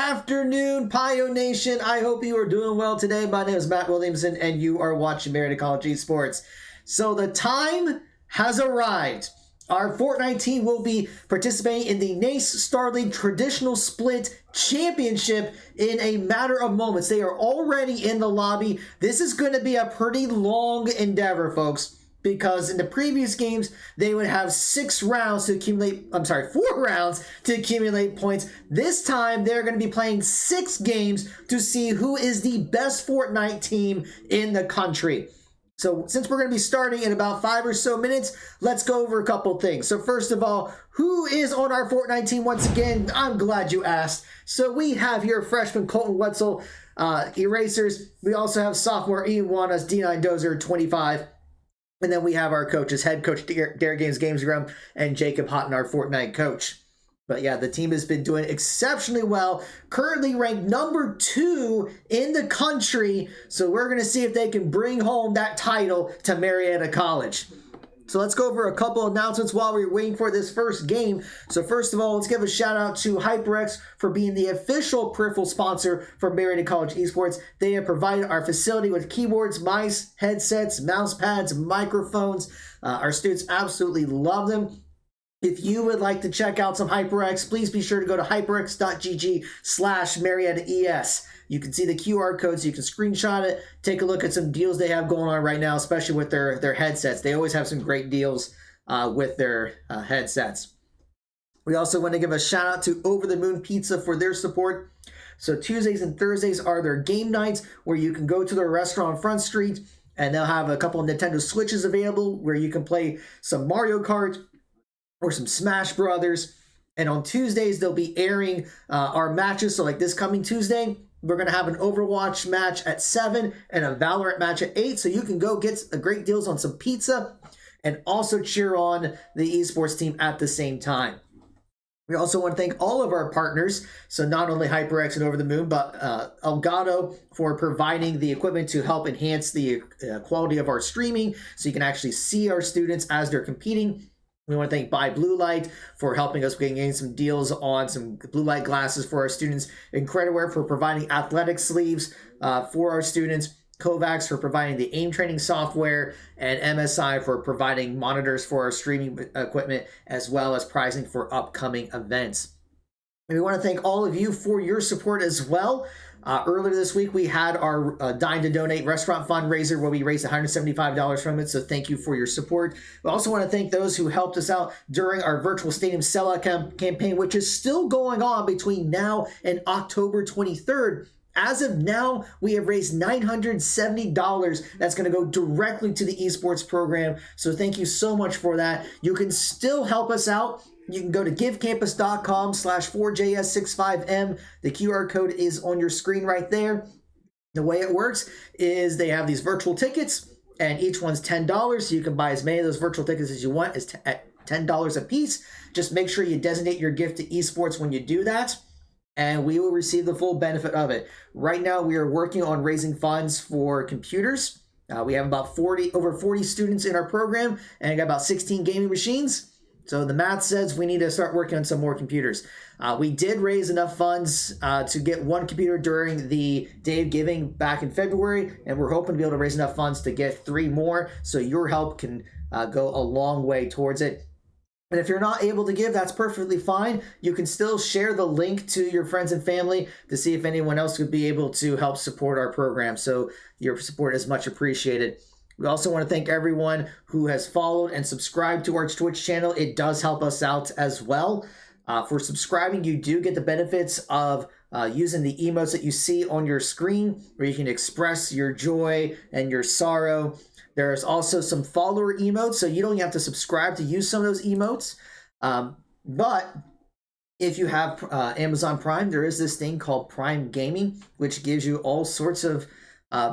afternoon, Pio Nation. I hope you are doing well today. My name is Matt Williamson, and you are watching Marietta College Esports. So the time has arrived. Our Fortnite team will be participating in the NACE Starleague Traditional Split Championship in a matter of moments. They are already in the lobby. This is going to be a pretty long endeavor, folks, because in the previous games, they would have 4 rounds to accumulate points. This time, they're going to be playing 6 games to see who is the best Fortnite team in the country. So since we're going to be starting in about 5 or so minutes, let's go over a couple things. So first of all, who is on our Fortnite team once again? I'm glad you asked. So we have here freshman Colton Wetzel, Erasers. We also have sophomore Ian Wanas, D9 Dozer, 25. And then we have our coaches, head coach Derek Gamesgram and Jacob Houghton, our Fortnite coach. But yeah, the team has been doing exceptionally well. Currently ranked number 2 in the country. So we're going to see if they can bring home that title to Marietta College. So let's go over a couple announcements while we're waiting for this first game. So first of all, let's give a shout out to HyperX for being the official peripheral sponsor for Marietta College Esports. They have provided our facility with keyboards, mice, headsets, mouse pads, microphones. Our students absolutely love them. If you would like to check out some HyperX, please be sure to go to hyperx.gg/MariettaES. You can see the QR codes, you can screenshot it, take a look at some deals they have going on right now, especially with their headsets. They always have some great deals with their headsets. We also want to give a shout out to Over the Moon Pizza for their support. So Tuesdays and Thursdays are their game nights where you can go to their restaurant on Front Street and they'll have a couple of Nintendo Switches available where you can play some Mario Kart or some Smash Brothers. And on Tuesdays, they'll be airing our matches. So like this coming Tuesday, we're going to have an Overwatch match at 7 and a Valorant match at 8. So you can go get great deals on some pizza and also cheer on the esports team at the same time. We also want to thank all of our partners. So not only HyperX and Over the Moon, but Elgato for providing the equipment to help enhance the quality of our streaming so you can actually see our students as they're competing. We want to thank Buy Blue Light for helping us getting some deals on some blue light glasses for our students. Incrediwear for providing athletic sleeves for our students. Kovacs for providing the aim training software. And MSI for providing monitors for our streaming equipment, as well as pricing for upcoming events. And we want to thank all of you for your support as well. Earlier this week, we had our Dine to Donate restaurant fundraiser where we raised $175 from it, so thank you for your support. We also want to thank those who helped us out during our virtual stadium sellout campaign, which is still going on between now and October 23rd. As of now, we have raised $970 that's going to go directly to the esports program, so thank you so much for that. You can still help us out. You can go to givecampus.com/4JS65M. The QR code is on your screen right there. The way it works is they have these virtual tickets, and each one's $10. So you can buy as many of those virtual tickets as you want at $10 a piece. Just make sure you designate your gift to esports when you do that, and we will receive the full benefit of it. Right now, we are working on raising funds for computers. We have about over 40 students in our program, and got about 16 gaming machines. So the math says we need to start working on some more computers. We did raise enough funds to get 1 computer during the Day of Giving back in February, and we're hoping to be able to raise enough funds to get 3 more, so your help can go a long way towards it. And if you're not able to give, that's perfectly fine. You can still share the link to your friends and family to see if anyone else would be able to help support our program. So your support is much appreciated. We also want to thank everyone who has followed and subscribed to our Twitch channel. It does help us out as well. For subscribing, you do get the benefits of using the emotes that you see on your screen, where you can express your joy and your sorrow. There's also some follower emotes, so you don't have to subscribe to use some of those emotes. But if you have Amazon Prime, there is this thing called Prime Gaming, which gives you all sorts of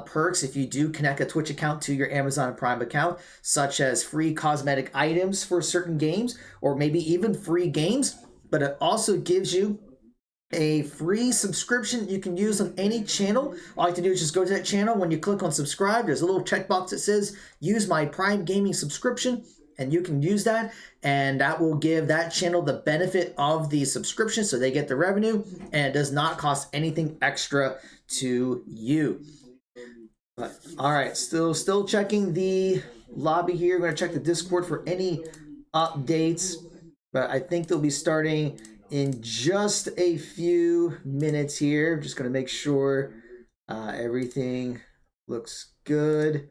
perks if you do connect a Twitch account to your Amazon Prime account, such as free cosmetic items for certain games, or maybe even free games. But it also gives you a free subscription you can use on any channel. All you have to do is just go to that channel. When you click on subscribe, there's a little checkbox that says use my Prime Gaming subscription, and you can use that, and that will give that channel the benefit of the subscription, so they get the revenue, and it does not cost anything extra to you. But, all right, still checking the lobby here. I'm going to check the Discord for any updates, but I think they'll be starting in just a few minutes here. I'm just going to make sure everything looks good.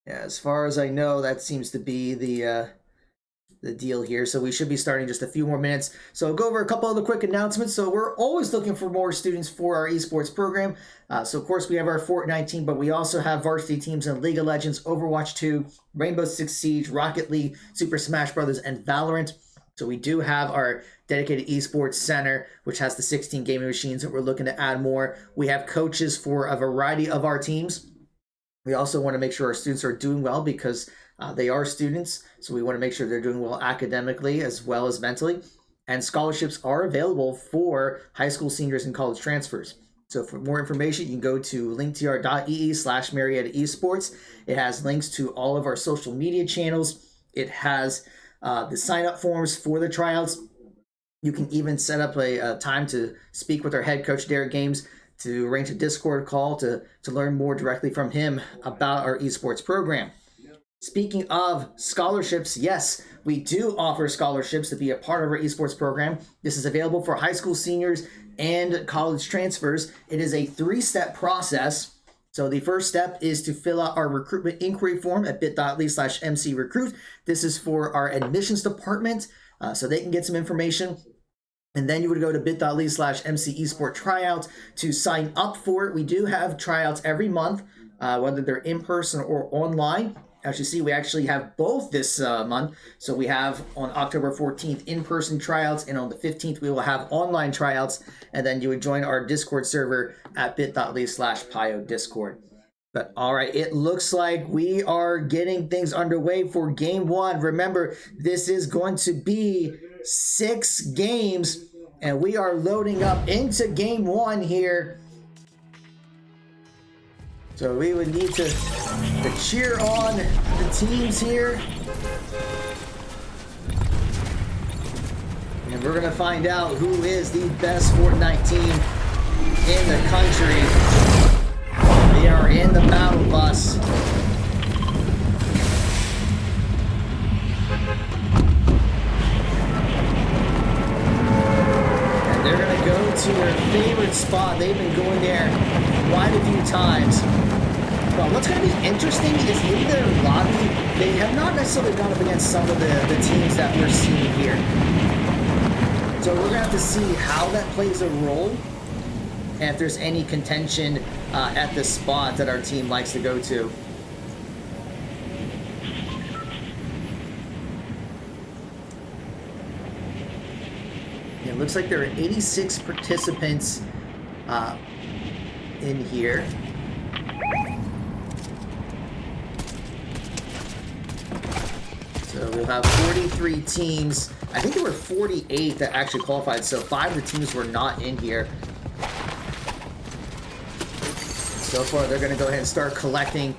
Yeah, as far as I know, that seems to be the deal here. So we should be starting just a few more minutes. So I'll go over a couple of the quick announcements. So we're always looking for more students for our esports program. So of course we have our Fortnite team, but we also have varsity teams in League of Legends, Overwatch 2, Rainbow Six Siege, Rocket League, Super Smash Bros., and Valorant. So we do have our dedicated esports center, which has the 16 gaming machines that we're looking to add more. We have coaches for a variety of our teams. We also want to make sure our students are doing well because they are students, so we want to make sure they're doing well academically as well as mentally. And scholarships are available for high school seniors and college transfers. So for more information, you can go to linktr.ee/Marietta Esports. It has links to all of our social media channels. It has the sign-up forms for the tryouts. You can even set up a time to speak with our head coach, Derek Games, to arrange a Discord call to learn more directly from him about our esports program. Speaking of scholarships, yes, we do offer scholarships to be a part of our esports program. This is available for high school seniors and college transfers. It is a 3-step process. So the first step is to fill out our recruitment inquiry form at bit.ly/mcrecruit. This is for our admissions department, so they can get some information. And then you would go to bit.ly/mcesport tryout to sign up for it. We do have tryouts every month, whether they're in person or online. As you see, we actually have both this month. So we have on October 14th in-person tryouts, and on the 15th we will have online tryouts. And then you would join our Discord server at bit.ly/Pio Discord. But all right, it looks like we are getting things underway for game 1. Remember, this is going to be 6 games, and we are loading up into game 1 here. So we would need to cheer on the teams here. And we're going to find out who is the best Fortnite team in the country. They are in the battle bus. And they're going to go to their favorite spot. They've been going there quite a few times. Well, what's going to be interesting is in their lobby, they have not necessarily gone up against some of the teams that we're seeing here. So we're going to have to see how that plays a role and if there's any contention at the spot that our team likes to go to. It looks like there are 86 participants in here. So we'll have 43 teams. I think there were 48 that actually qualified, so 5 of the teams were not in here. So far, they're going to go ahead and start collecting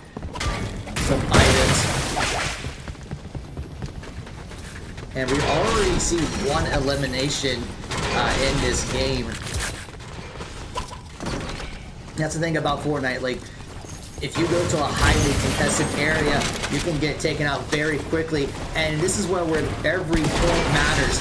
some items. And we already see 1 elimination in this game. That's the thing about Fortnite, like, if you go to a highly contested area, you can get taken out very quickly. And this is where every point matters.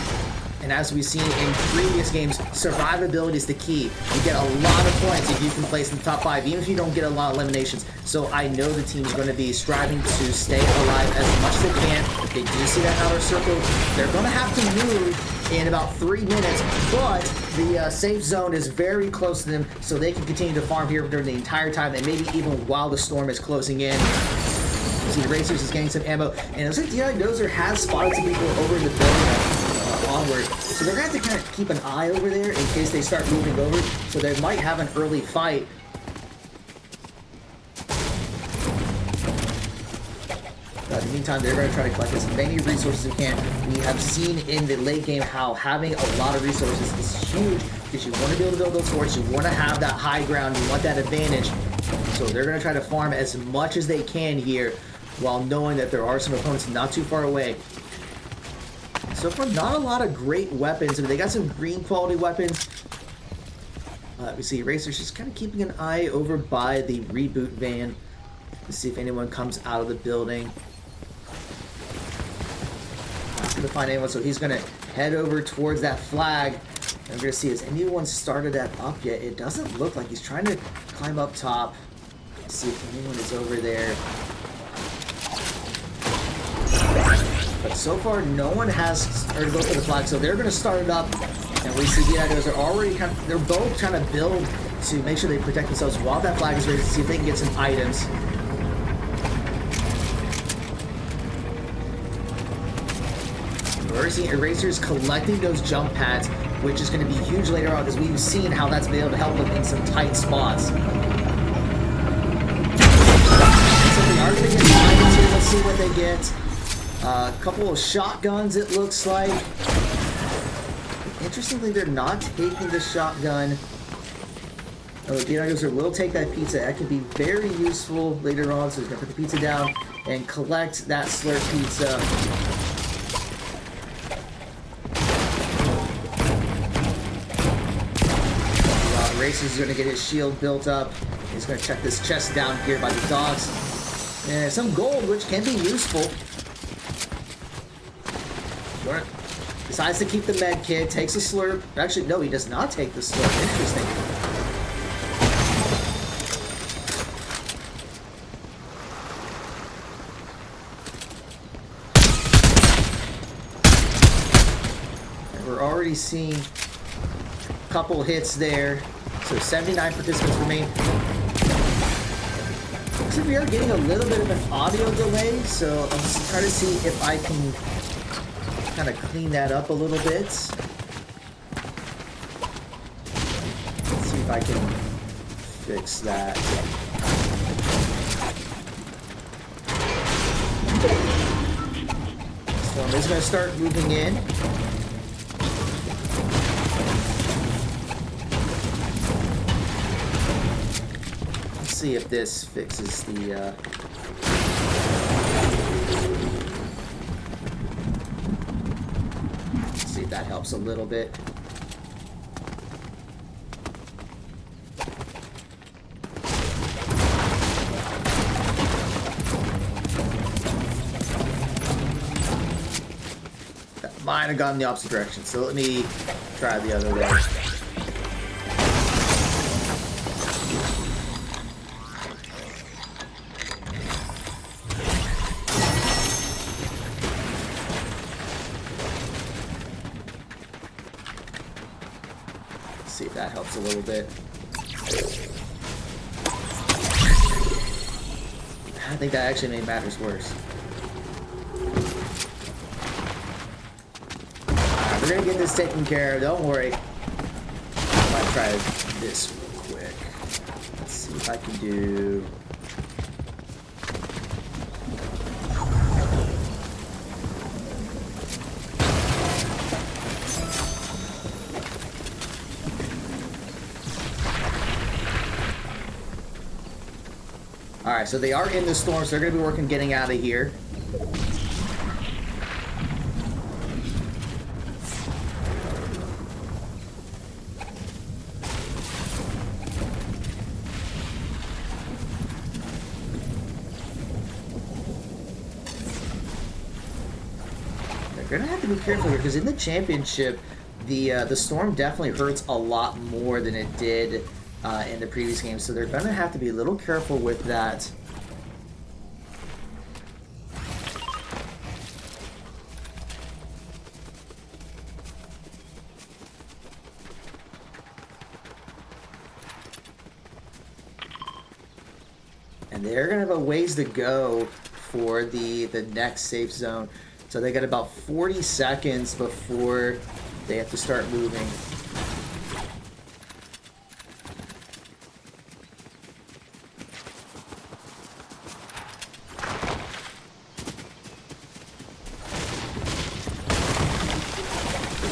And as we've seen in previous games, survivability is the key. You get a lot of points if you can place in the top 5, even if you don't get a lot of eliminations. So I know the team is going to be striving to stay alive as much as they can. If they do see that outer circle, they're going to have to move in about 3 minutes, but the safe zone is very close to them, so they can continue to farm here during the entire time, and maybe even while the storm is closing in. You see the Racers is getting some ammo, and it looks like DI Dozer has spotted some people over in the building onward, so they're going to have to kind of keep an eye over there in case they start moving over, so they might have an early fight. In the meantime, they're going to try to collect as many resources as they can. We have seen in the late game how having a lot of resources is huge because you want to be able to build those forts. You want to have that high ground. You want that advantage. So they're going to try to farm as much as they can here while knowing that there are some opponents not too far away. So far, not a lot of great weapons. I mean, they got some green quality weapons. We see Racer's just kind of keeping an eye over by the reboot van to see if anyone comes out of the building. Not going to find anyone, so he's going to head over towards that flag. And we're going to see, has anyone started that up yet? It doesn't look like he's trying to climb up top. Let's see if anyone is over there. But so far, no one has started to go for the flag, so they're going to start it up. And we see the Eagles are already they're both trying to build to make sure they protect themselves while that flag is raised to see if they can get some items. We're already seeing Erasers collecting those jump pads, which is going to be huge later on because we've seen how that's been able to help them in some tight spots. So they are going to get some items here. Let's see what they get. A couple of shotguns, it looks like. Interestingly, they're not taking the shotgun. Oh, the Diagnoser will take that pizza. That could be very useful later on. So he's going to put the pizza down and collect that slurp pizza. Racer's going to get his shield built up. He's going to check this chest down here by the dogs. And some gold, which can be useful. Decides to keep the med kit, takes a slurp. Actually, no, he does not take the slurp. Interesting. And we're already seeing a couple hits there. So 79 participants remain. Looks like we are getting a little bit of an audio delay, so I'm just trying to see if I can kind of clean that up a little bit. Let's see if I can fix that. So I'm just going to start moving in. Let's see if this fixes the that helps a little bit. That might have gone in the opposite direction, so let me try the other way. See if that helps a little bit. I think that actually made matters worse. Alright, we're gonna get this taken care of, don't worry. I might try this real quick. Let's see if I can do... Alright, so they are in the storm, so they're going to be working getting out of here. They're going to have to be careful here, because in the championship, the storm definitely hurts a lot more than it did in the previous game, so they're going to have to be a little careful with that. And they're going to have a ways to go for the next safe zone. So they got about 40 seconds before they have to start moving.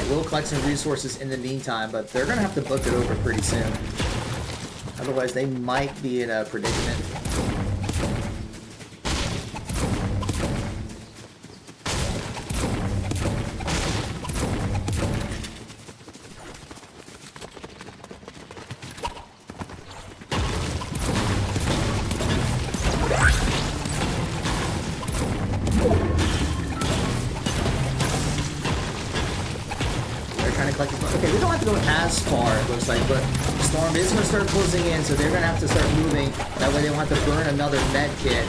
We'll collect some resources in the meantime, but they're going to have to book it over pretty soon. Otherwise, they might be in a predicament. Okay, we don't have to go as far, it looks like, but Storm is going to start closing in, so they're going to have to start moving. That way they don't have to burn another med kit.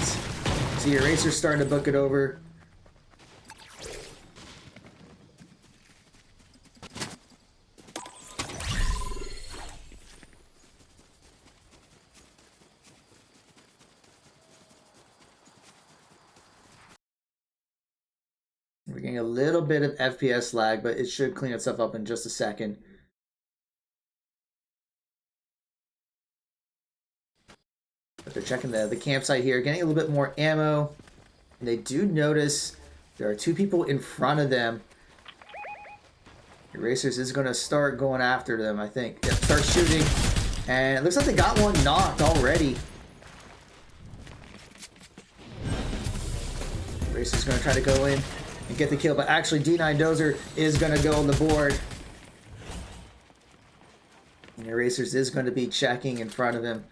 See, your Eraser's starting to book it over. We're getting a little bit of FPS lag, but it should clean itself up in just a second. But they're checking the campsite here, getting a little bit more ammo. And they do notice there are two people in front of them. Erasers is going to start going after them, I think. Yep, start shooting. And it looks like they got one knocked already. Erasers going to try to go in and get the kill, but actually D9 Dozer is going to go on the board. And Erasers is going to be checking in front of him.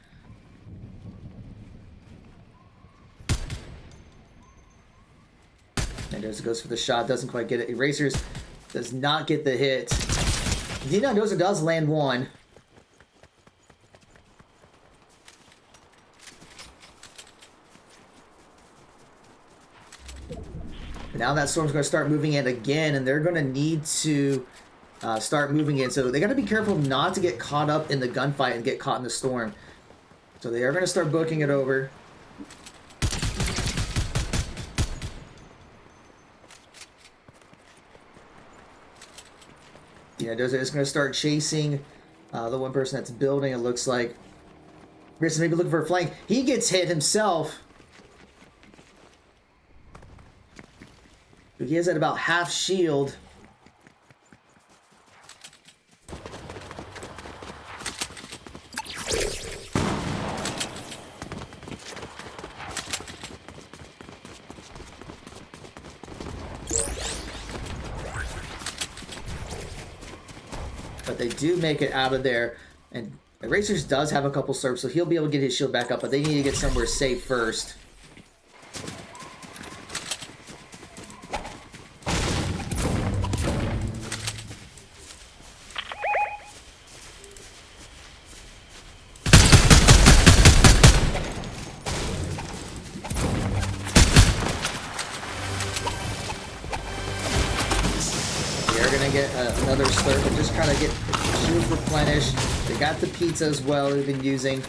And Dozer goes for the shot, doesn't quite get it. Erasers does not get the hit. D9 Dozer does land one. Now that Storm's going to start moving in again, and they're going to need to start moving in. So they got to be careful not to get caught up in the gunfight and get caught in the storm. So they are going to start booking it over. Yeah, Dozer is going to start chasing the one person that's building, it looks like. Grayson maybe looking for a flank. He gets hit himself. He is at about half shield. But they do make it out of there. And Erasers does have a couple serves, so he'll be able to get his shield back up, but they need to get somewhere safe first. Another slurp and just trying to get shields replenished. They got the pizza as well they've been using.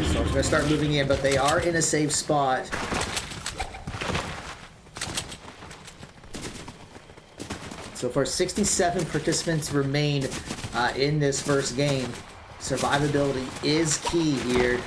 So I'm going to start moving in, but they are in a safe spot. So far, 67 participants remain in this first game. Survivability is key here.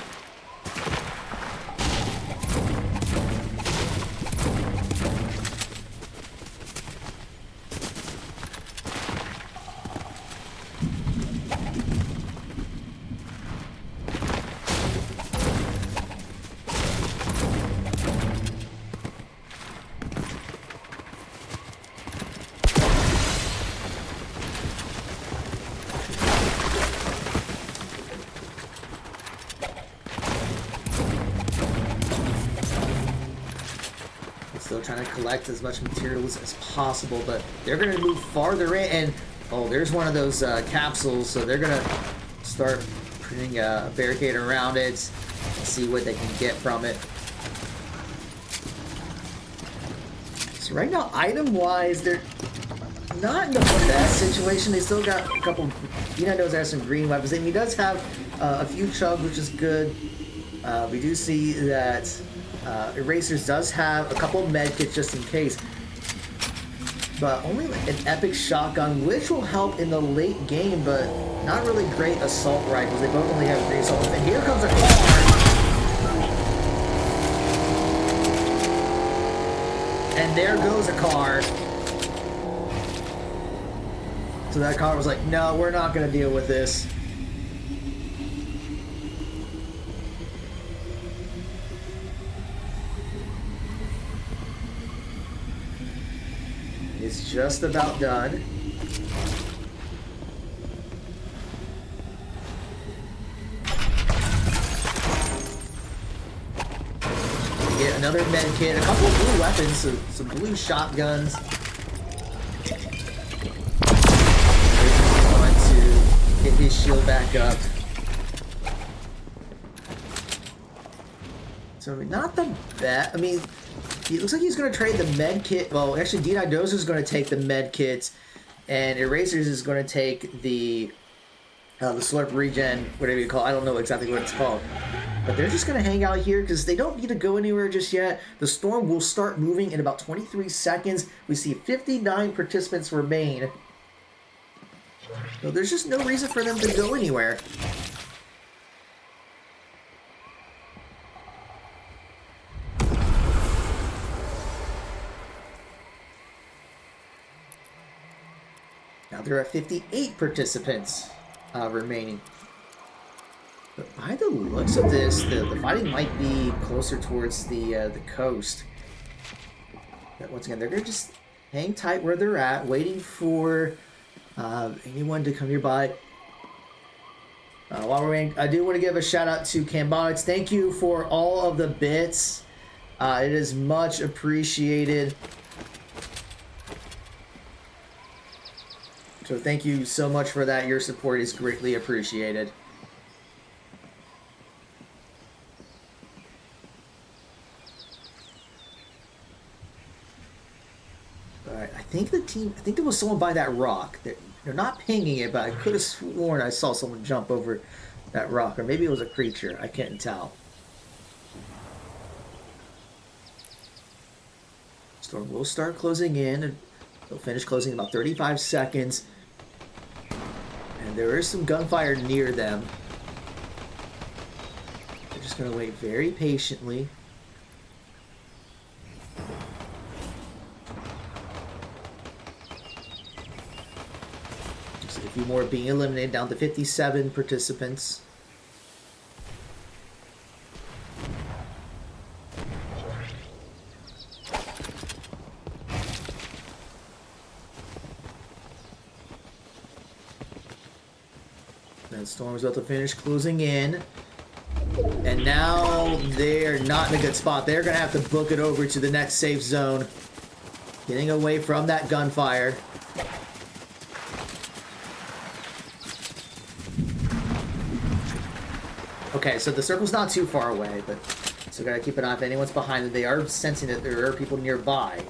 Still trying to collect as much materials as possible, but they're going to move farther in, and oh, there's one of those capsules, so they're going to start putting a barricade around it, see what they can get from it. So right now, item-wise, they're not in the best situation. They still got a couple, D9 Dozer has some green weapons, and he does have a few chugs, which is good. We do see that Erasers does have a couple of med kits just in case, but only an epic shotgun, which will help in the late game, but not really great assault rifles. They both only have 3 assault rifles. And here comes a car, and there goes a car. So that car was like, no, we're not going to deal with this. It's just about done. Get another med kit, a couple of blue weapons, some blue shotguns. Want to get his shield back up. So not the best. I mean, it looks like he's going to trade the med kit. Well, actually, D-Dozer is going to take the med kits, and Erasers is going to take the slurp regen, whatever you call it. I don't know exactly what it's called. But they're just going to hang out here because they don't need to go anywhere just yet. The storm will start moving in about 23 seconds. We see 59 participants remain. So there's just no reason for them to go anywhere. Now there are 58 participants remaining. But by the looks of this, the fighting might be closer towards the coast. But once again, they're going to just hang tight where they're at, waiting for anyone to come nearby. While we're waiting, I do want to give a shout out to Cambonics. Thank you for all of the bits. It is much appreciated. So thank you so much for that. Your support is greatly appreciated. Alright, I think there was someone by that rock. They're not pinging it, but I could have sworn I saw someone jump over that rock. Or maybe it was a creature. I can't tell. Storm will start closing in. And they'll finish closing in about 35 seconds. And there is some gunfire near them. They're just going to wait very patiently. Just a few more being eliminated, down to 57 participants. Storm's about to finish closing in. And now they're not in a good spot. They're going to have to book it over to the next safe zone. Getting away from that gunfire. Okay, so the circle's not too far away, but so gotta keep an eye if anyone's behind them. They are sensing that there are people nearby.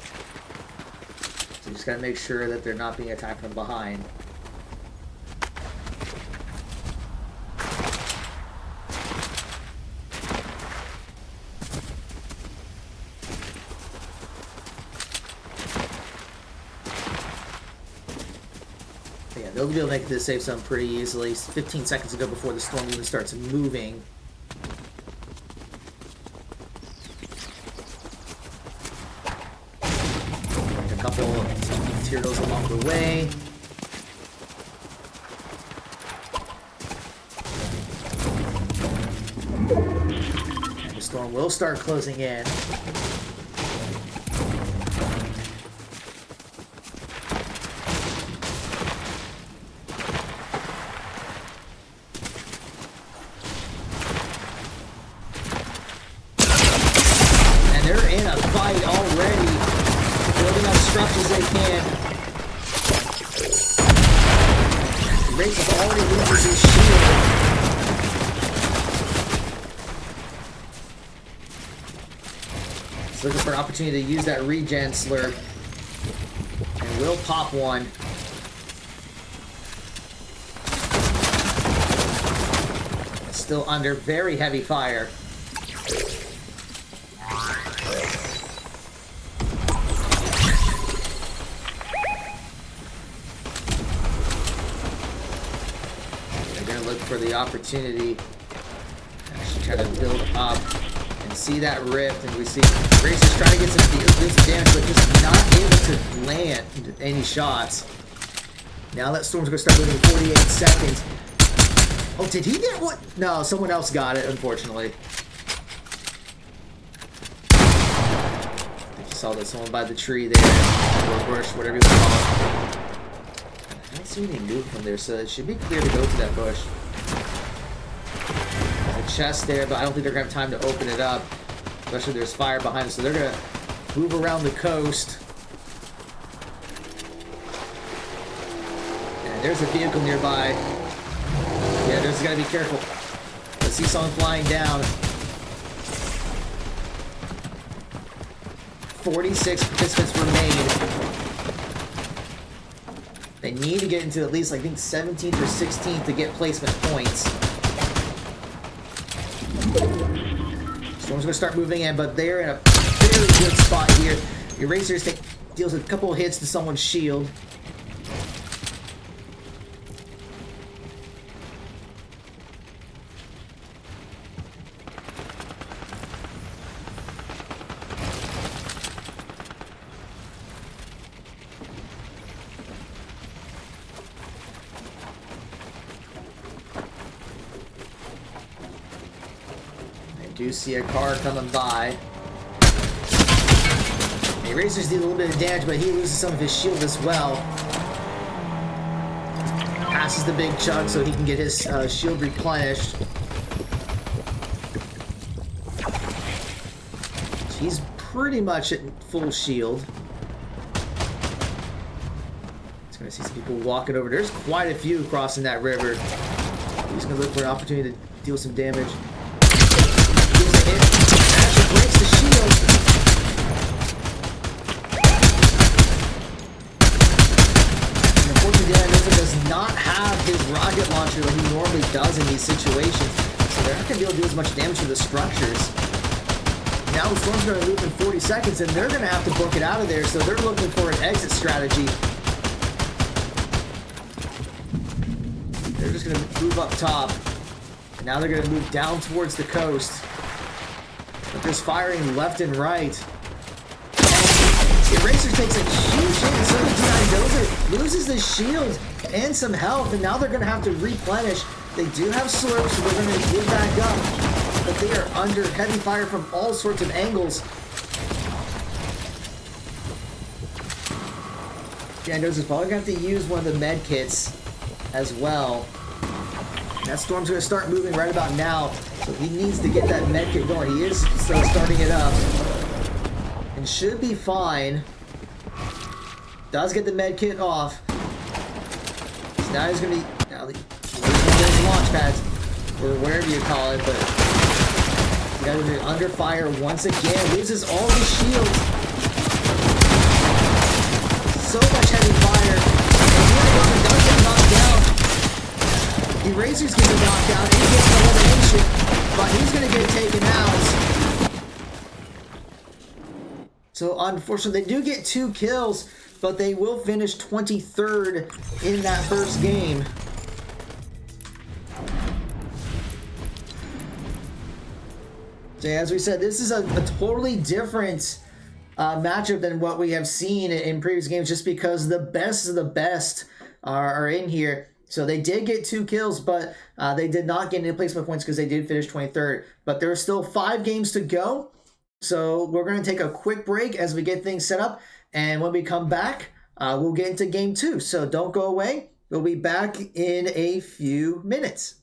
So you just gotta make sure that they're not being attacked from behind. They'll be able to make this safe zone pretty easily. 15 seconds ago before the storm even starts moving. A couple of materials along the way. And the storm will start closing in. Looking for an opportunity to use that regen slurp. And will pop one. Still under very heavy fire. They're going to look for the opportunity to actually try to build up. See that rift, and we see Racers trying to get some damage, but just not able to land any shots. Now that storm's gonna start moving 48 seconds. Oh, did he get what? No, someone else got it, unfortunately. I think you saw that someone by the tree there, or bush, whatever you want to call it. I don't see any move from there, so it should be clear to go to that bush. There's a chest there, but I don't think they're gonna have time to open it up. Especially there's fire behind them, so they're gonna move around the coast. And there's a vehicle nearby. Yeah, there's gotta be careful. I see someone flying down. 46 participants remain. They need to get into at least, I think, 17th or 16th to get placement points. Storm's gonna start moving in, but they're in a very good spot here. Erasers deals a couple of hits to someone's shield. Do see a car coming by. The Erasers did a little bit of damage, but he loses some of his shield as well. Passes the big chunk so he can get his shield replenished. He's pretty much at full shield. He's going to see some people walking over. There's quite a few crossing that river. He's going to look for an opportunity to deal some damage. It actually breaks the shield. And unfortunately, Marietta does not have his rocket launcher that he normally does in these situations, so they're not going to be able to do as much damage to the structures. Now the storm's going to move in 40 seconds, and they're going to have to book it out of there, so they're looking for an exit strategy. They're just going to move up top, and now they're going to move down towards the coast. But there's firing left and right. Eraser takes a huge hit, and so does Dozer. Loses the shield and some health, and now they're going to have to replenish. They do have slurps, so they're going to get back up. But they are under heavy fire from all sorts of angles. Dozer's probably going to have to use one of the med kits as well. That storm's going to start moving right about now, so he needs to get that med kit going. He is still starting it up, and should be fine. Does get the med kit off. So now he's going to be launch pads, or whatever you call it, but he's got to be under fire once again. Loses all the shields. So much heavy fire. And does get knocked down. Eraser's getting knocked out and he gets an elimination, but he's going to get taken out. So unfortunately, they do get 2 kills, but they will finish 23rd in that first game. So as we said, this is a totally different matchup than what we have seen in previous games, just because the best of the best are in here. So they did get 2 kills, but they did not get any placement points because they did finish 23rd. But there are still 5 games to go. So we're going to take a quick break as we get things set up. And when we come back, we'll get into game 2. So don't go away. We'll be back in a few minutes.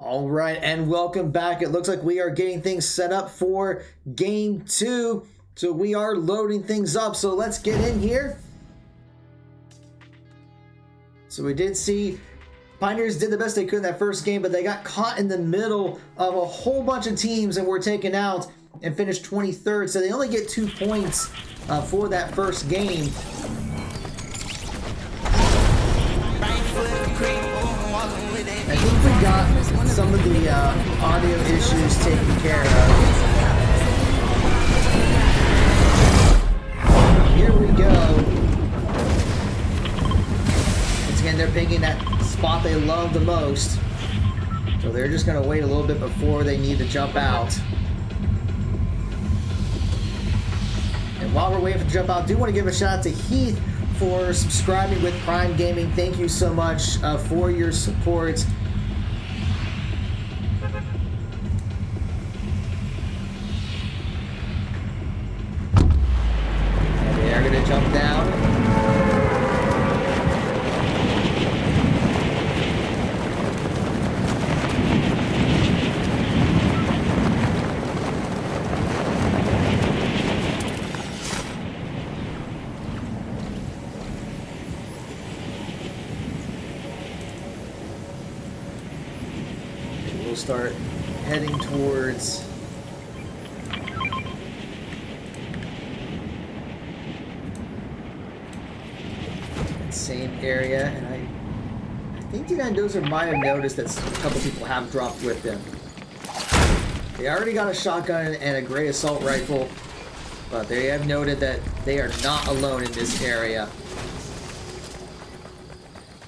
All right, and welcome back. It looks like we are getting things set up for game 2. So we are loading things up. So let's get in here. So we did see Pioneers did the best they could in that first game, but they got caught in the middle of a whole bunch of teams and were taken out and finished 23rd. So they only get 2 points for that first game. I think we got some of the audio issues taken care of. Here we go. Once again, they're picking that spot they love the most. So they're just going to wait a little bit before they need to jump out. And while we're waiting for the jump out, I do want to give a shout out to Heath for subscribing with Prime Gaming. Thank you so much for your support. start heading towards that same area, and I think D9 Dozer might have noticed that a couple people have dropped with them. They already got a shotgun and a great assault rifle, but they have noted that they are not alone in this area.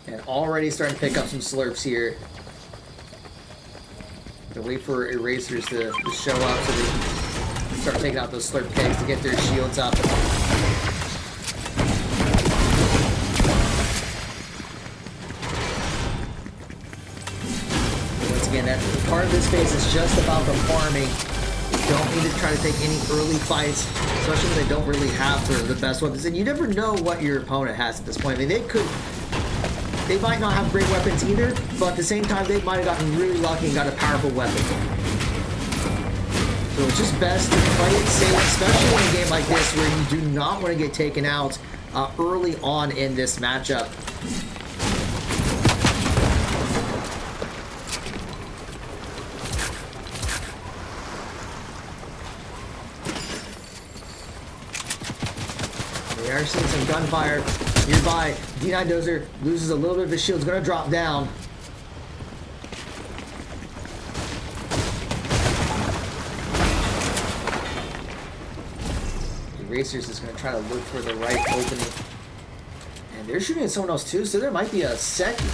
And already starting to pick up some slurps here. To wait for erasers to show up so they can start taking out those slurp kegs to get their shields up. Once again, that part of this phase is just about the farming. You don't need to try to take any early fights, especially when they don't really have the best weapons. And you never know what your opponent has at this point. I mean, they might not have great weapons either, but at the same time, they might have gotten really lucky and got a powerful weapon. So it's just best to play it safe, especially in a game like this where you do not want to get taken out early on in this matchup. We are seeing some gunfire nearby. D9 Dozer loses a little bit of his shield. It's going to drop down. Erasers is going to try to look for the right opening. And they're shooting at someone else too, so there might be a second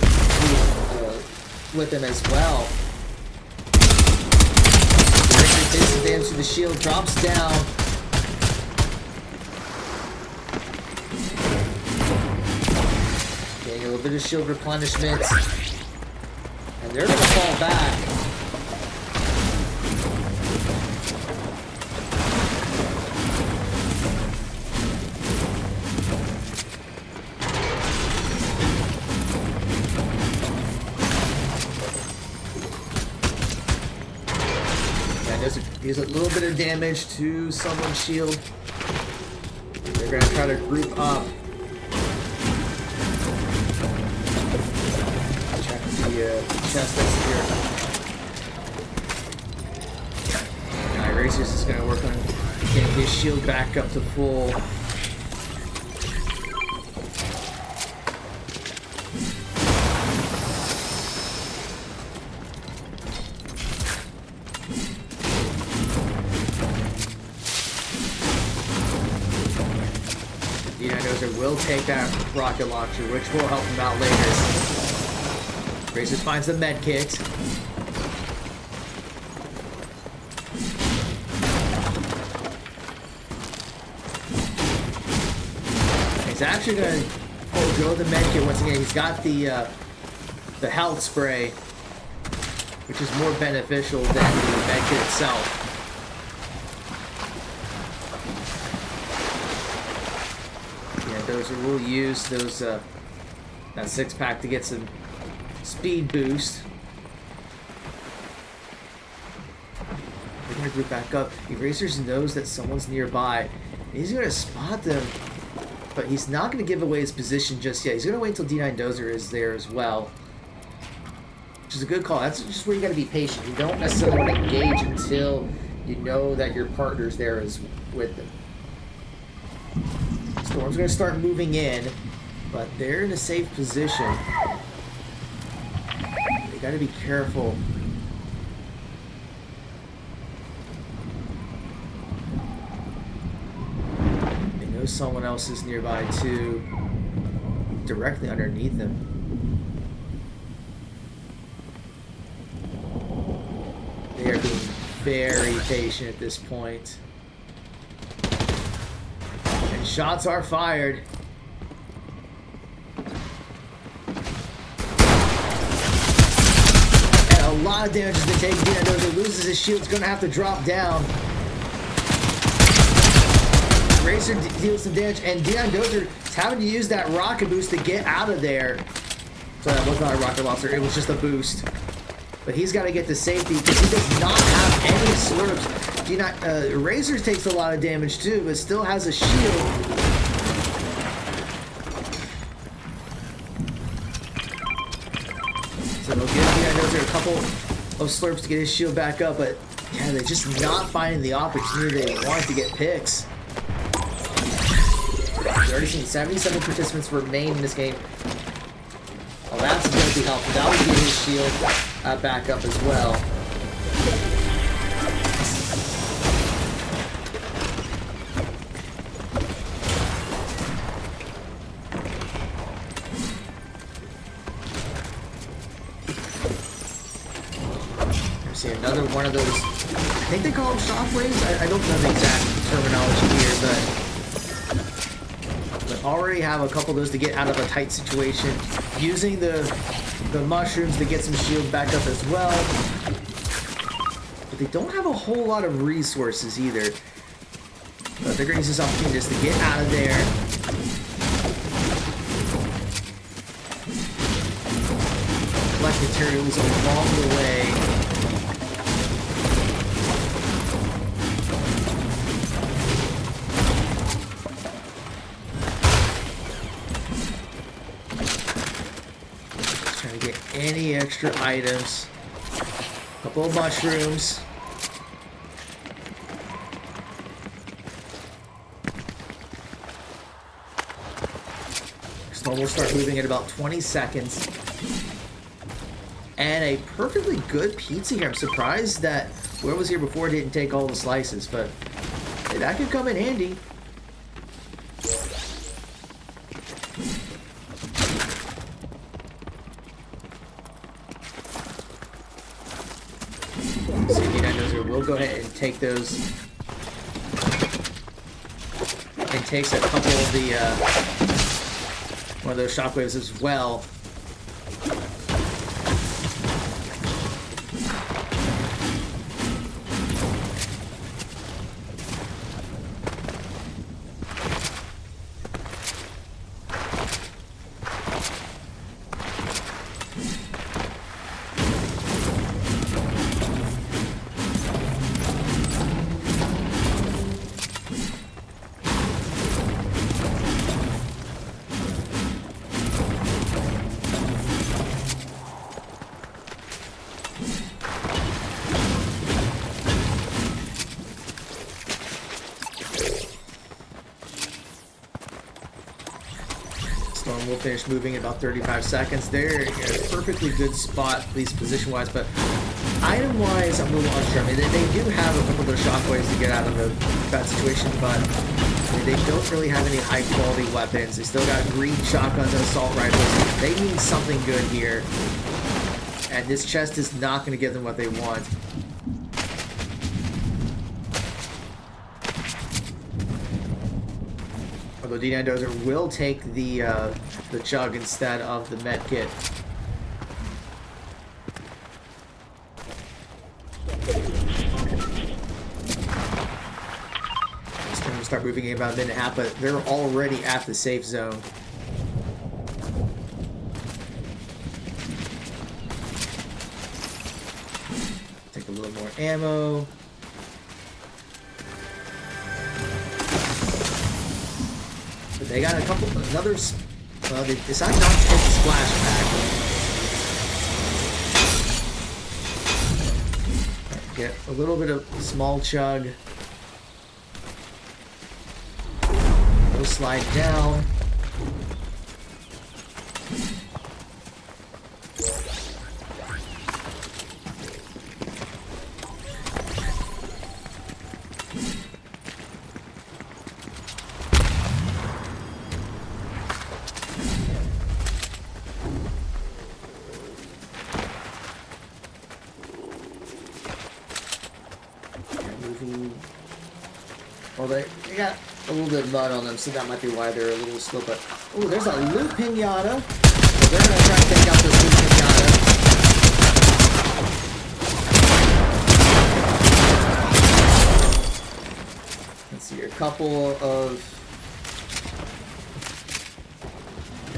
with him as well. Eraser takes some damage to the shield, drops down. Getting a little bit of shield replenishment. And they're going to fall back. Deals a little bit of damage to someone's shield. They're going to try to group up. Check the chest that's here. Now, Erasers is going to work on getting his shield back up to full. Will take that rocket launcher, which will help him out later. Erasers finds the med kit. He's actually going to go with the med kit once again. He's got the health spray, which is more beneficial than the med kit itself. Dozer will use those that 6-pack to get some speed boost. They're gonna group back up. Erasers knows that someone's nearby. He's gonna spot them, but he's not gonna give away his position just yet. He's gonna wait until D9 Dozer is there as well, which is a good call. That's just where you gotta be patient. You don't necessarily want to engage until you know that your partner's there is with them. Storm's going to start moving in, but they're in a safe position. They got to be careful. They know someone else is nearby too, directly underneath them. They are being very patient at this point. Shots are fired. And a lot of damage has been taken. D9 Dozer loses his shield. He's going to have to drop down. Eraser deals some damage, and D9 Dozer is having to use that rocket boost to get out of there. So that was not a rocket launcher. It was just a boost. But he's got to get to safety because he does not have any slurps. Eraser takes a lot of damage too, but still has a shield. So they'll give D9 Dozer a couple of slurps to get his shield back up, but yeah, they're just not finding the opportunity they want to get picks. We've already seen 77 participants remain in this game. Oh, that's going to be helpful. That would get his shield back up as well. See another one of those, I think they call them shockwaves. I don't know the exact terminology here, but already have a couple of those to get out of a tight situation. Using the mushrooms to get some shield back up as well. But they don't have a whole lot of resources either. But they're going to use this opportunity just to get out of there. Collect materials along the way. Any extra items, a couple of mushrooms. Storm will start moving in about 20 seconds. And a perfectly good pizza here. I'm surprised that whoever was here before didn't take all the slices, but hey, that could come in handy. We'll go ahead and take those, and takes a couple of the one of those shockwaves as well. We'll finish moving in about 35 seconds. They're in a perfectly good spot, at least position-wise, but item-wise, I'm a little unsure. I mean, they do have a couple of those shockwaves to get out of a bad situation, but they don't really have any high-quality weapons. They still got green shotguns and assault rifles. They need something good here, and this chest is not going to give them what they want. Although D9 Dozer will take the chug instead of the med kit. It's going to start moving in about a minute and a half, but they're already at the safe zone. Take a little more ammo. They got a couple, well, they decided not to take the splash pack. Get a little bit of small chug. We'll slide down. Well, they got a little bit of mud on them, so that might be why they're a little slow. But oh, there's a loot pinata. So they're gonna try to take out this loot pinata. Let's see here, a couple of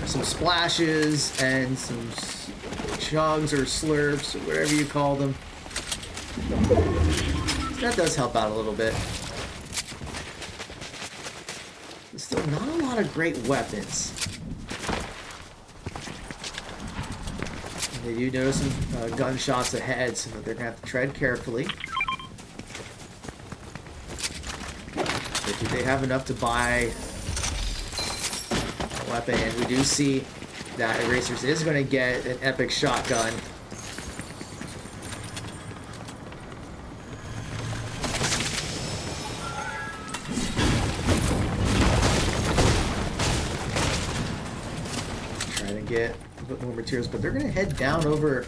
some splashes and some chugs or slurps or whatever you call them. That does help out a little bit. Still not a lot of great weapons. They do notice some gunshots ahead, so they're going to have to tread carefully. But do they have enough to buy a weapon? And we do see that Erasers is going to get an epic shotgun. Trying to get a bit more materials, but they're going to head down over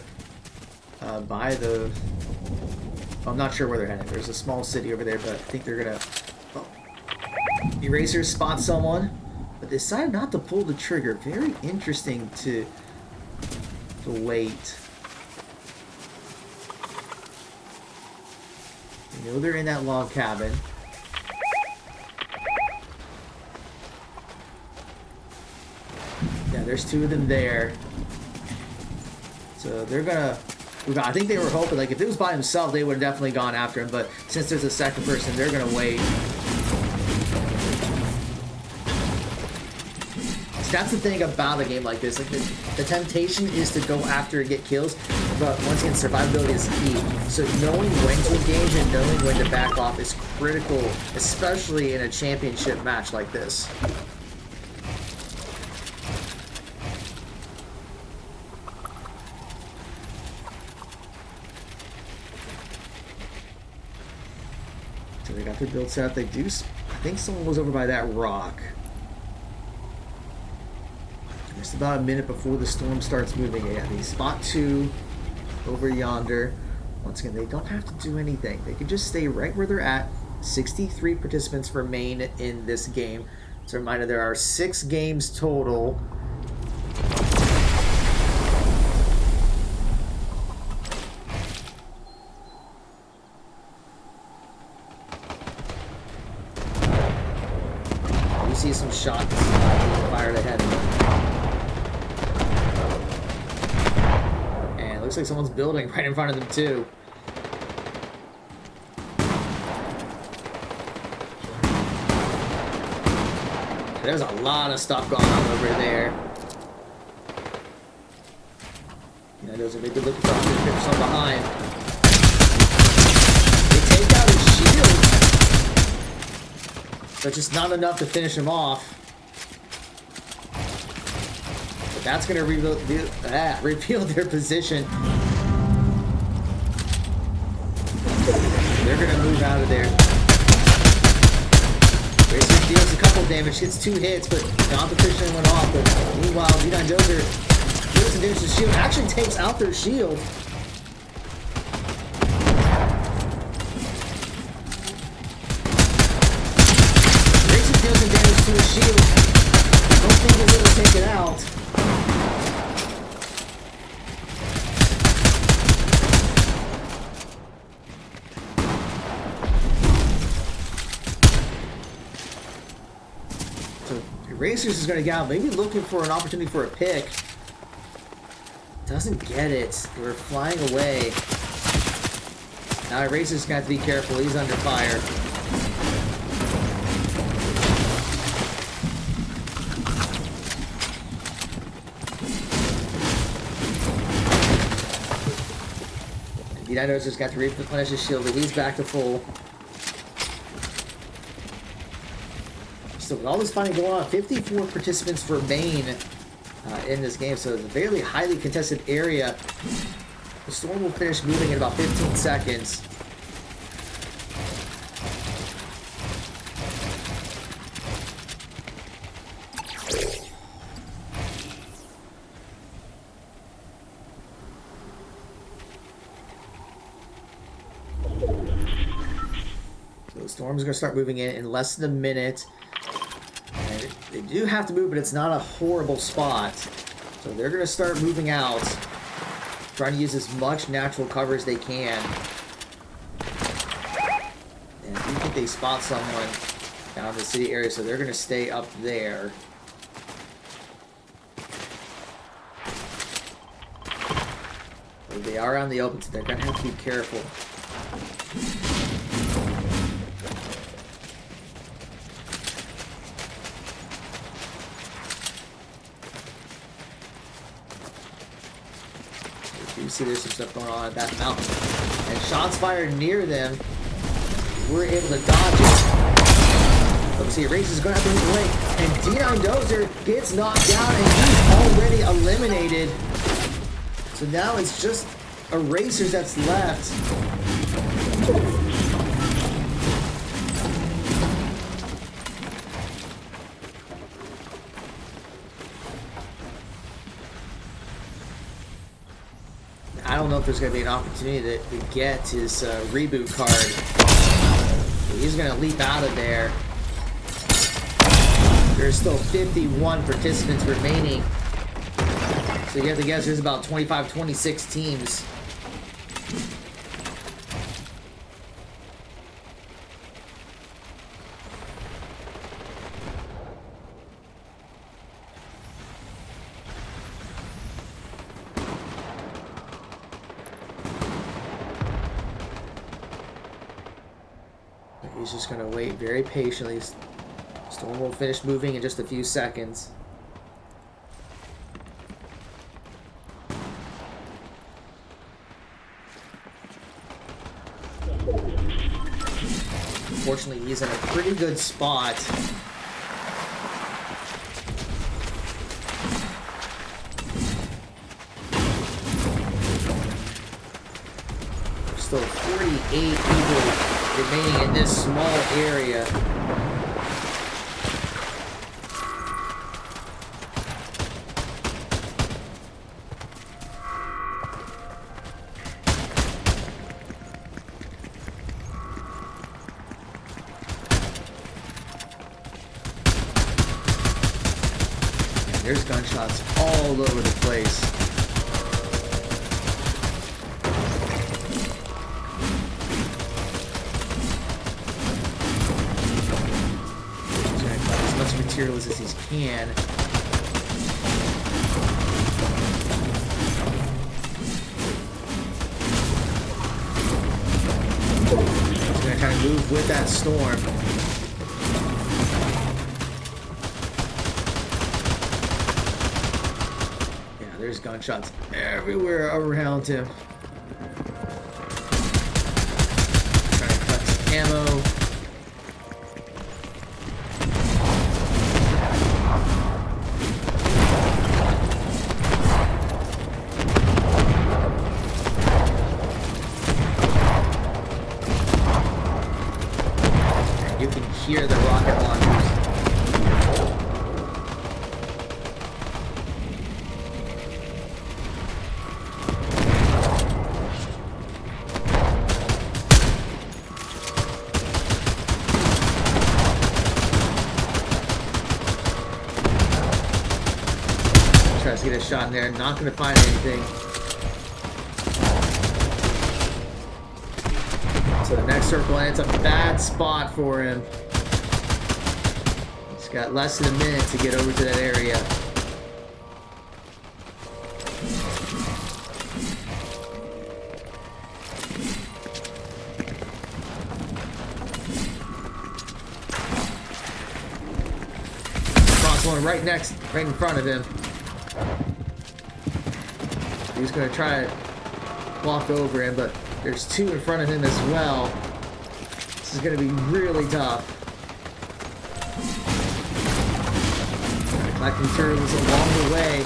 by the... I'm not sure where they're heading. There's a small city over there, but I think they're going to... Oh. Erasers spot someone, but they decided not to pull the trigger. Very interesting to wait. You know they're in that log cabin. Yeah, there's two of them there. So they're gonna... I think they were hoping, like, if it was by himself, they would have definitely gone after him, but since there's a second person, they're gonna wait. So that's the thing about a game like this. Like, the temptation is to go after and get kills, but once again, survivability is key. So knowing when to engage and knowing when to back off is critical, especially in a championship match like this. So they got their build set up. They do... I think someone was over by that rock. Just about a minute before the storm starts moving. Yeah, they spot two over yonder. Once again, they don't have to do anything. They can just stay right where they're at. 63 participants remain in this game. As a reminder, there are 6 games total. You see some shots being fired ahead of them. Looks like someone's building right in front of them too. There's a lot of stuff going on over there. Yeah, those are maybe looking for some behind. They take out his shield, but just not enough to finish him off. That's going to reveal their position. They're going to move out of there. Racer deals a couple damage, hits 2 hits, but competition went off. But meanwhile, V9 Joker deals some damage to the shield. Actually takes out their shield. Racer deals some damage to his shield. Don't think he'll be able to take it out. Racers is going to get out, maybe looking for an opportunity for a pick. Doesn't get it. They were flying away. Now Racers got to be careful. He's under fire. V9 just got to replenish his shield, but he's back to full. So with all this fighting going on, 54 participants remain in this game, so it's a very highly contested area. The storm will finish moving in about 15 seconds. So the storm's going to start moving in less than a minute. They do have to move, but it's not a horrible spot. So they're going to start moving out, trying to use as much natural cover as they can. And I do think they spot someone down in the city area, so they're going to stay up there. But they are on the open, so they're going to have to be careful. You see there's some stuff going on at that mountain. And shots fired near them. We're able to dodge it. Let's see, Race is going to have to move away. And D9 Dozer gets knocked down and he's already eliminated. So now it's just Erasers that's left. I don't know if there's going to be an opportunity to get his reboot card. He's going to leap out of there. There's still 51 participants remaining. So you have to guess there's about 25, 26 teams. He's just going to wait very patiently. Storm will finish moving in just a few seconds. Unfortunately, he's in a pretty good spot. There's still 48 people remaining in this small area. There's gunshots all over the place. He's trying to collect as much material as he can. He's going to try to move with that storm. There's gunshots everywhere around him. Trying to cut some ammo. You can hear the rocket launchers. Tries to get a shot in there, not going to find anything. So the next circle, and it's a bad spot for him. He's got less than a minute to get over to that area. Cross one right in front of him. He's going to try to walk over him, but there's two in front of him as well. This is going to be really tough. Collecting materials along the way.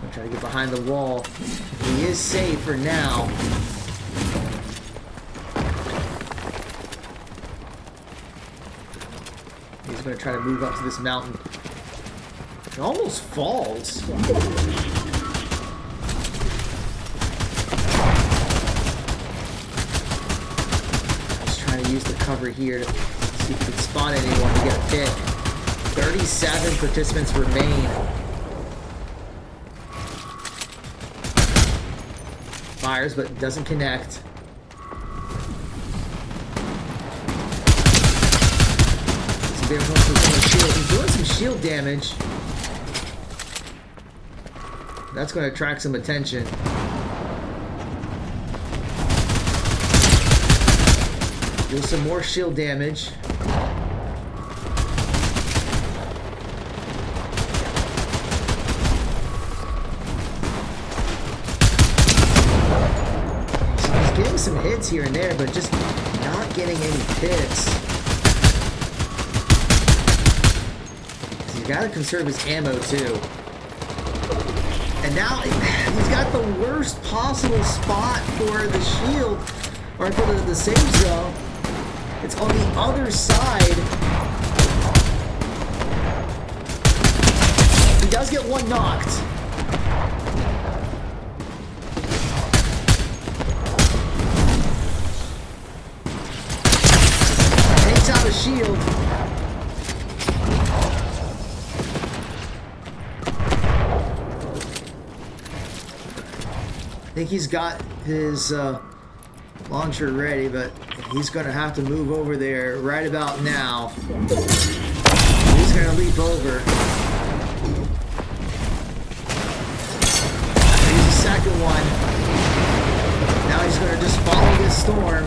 I'm trying to get behind the wall. He is safe for now. He's going to try to move up to this mountain. It almost falls. Just trying to use the cover here to see if we can spot anyone to get a pick. 37 participants remain. Fires, but doesn't connect. He's doing some shield damage. That's going to attract some attention. Do some more shield damage. getting some hits here and there, but just not getting any hits. He's got to conserve his ammo too. And now he's got the worst possible spot for the shield, or for the safe zone. It's on the other side. He does get one knocked. Takes out a shield. I think he's got his launcher ready, but he's going to have to move over there right about now. He's going to leap over. Here's the second one. Now he's going to just follow this storm.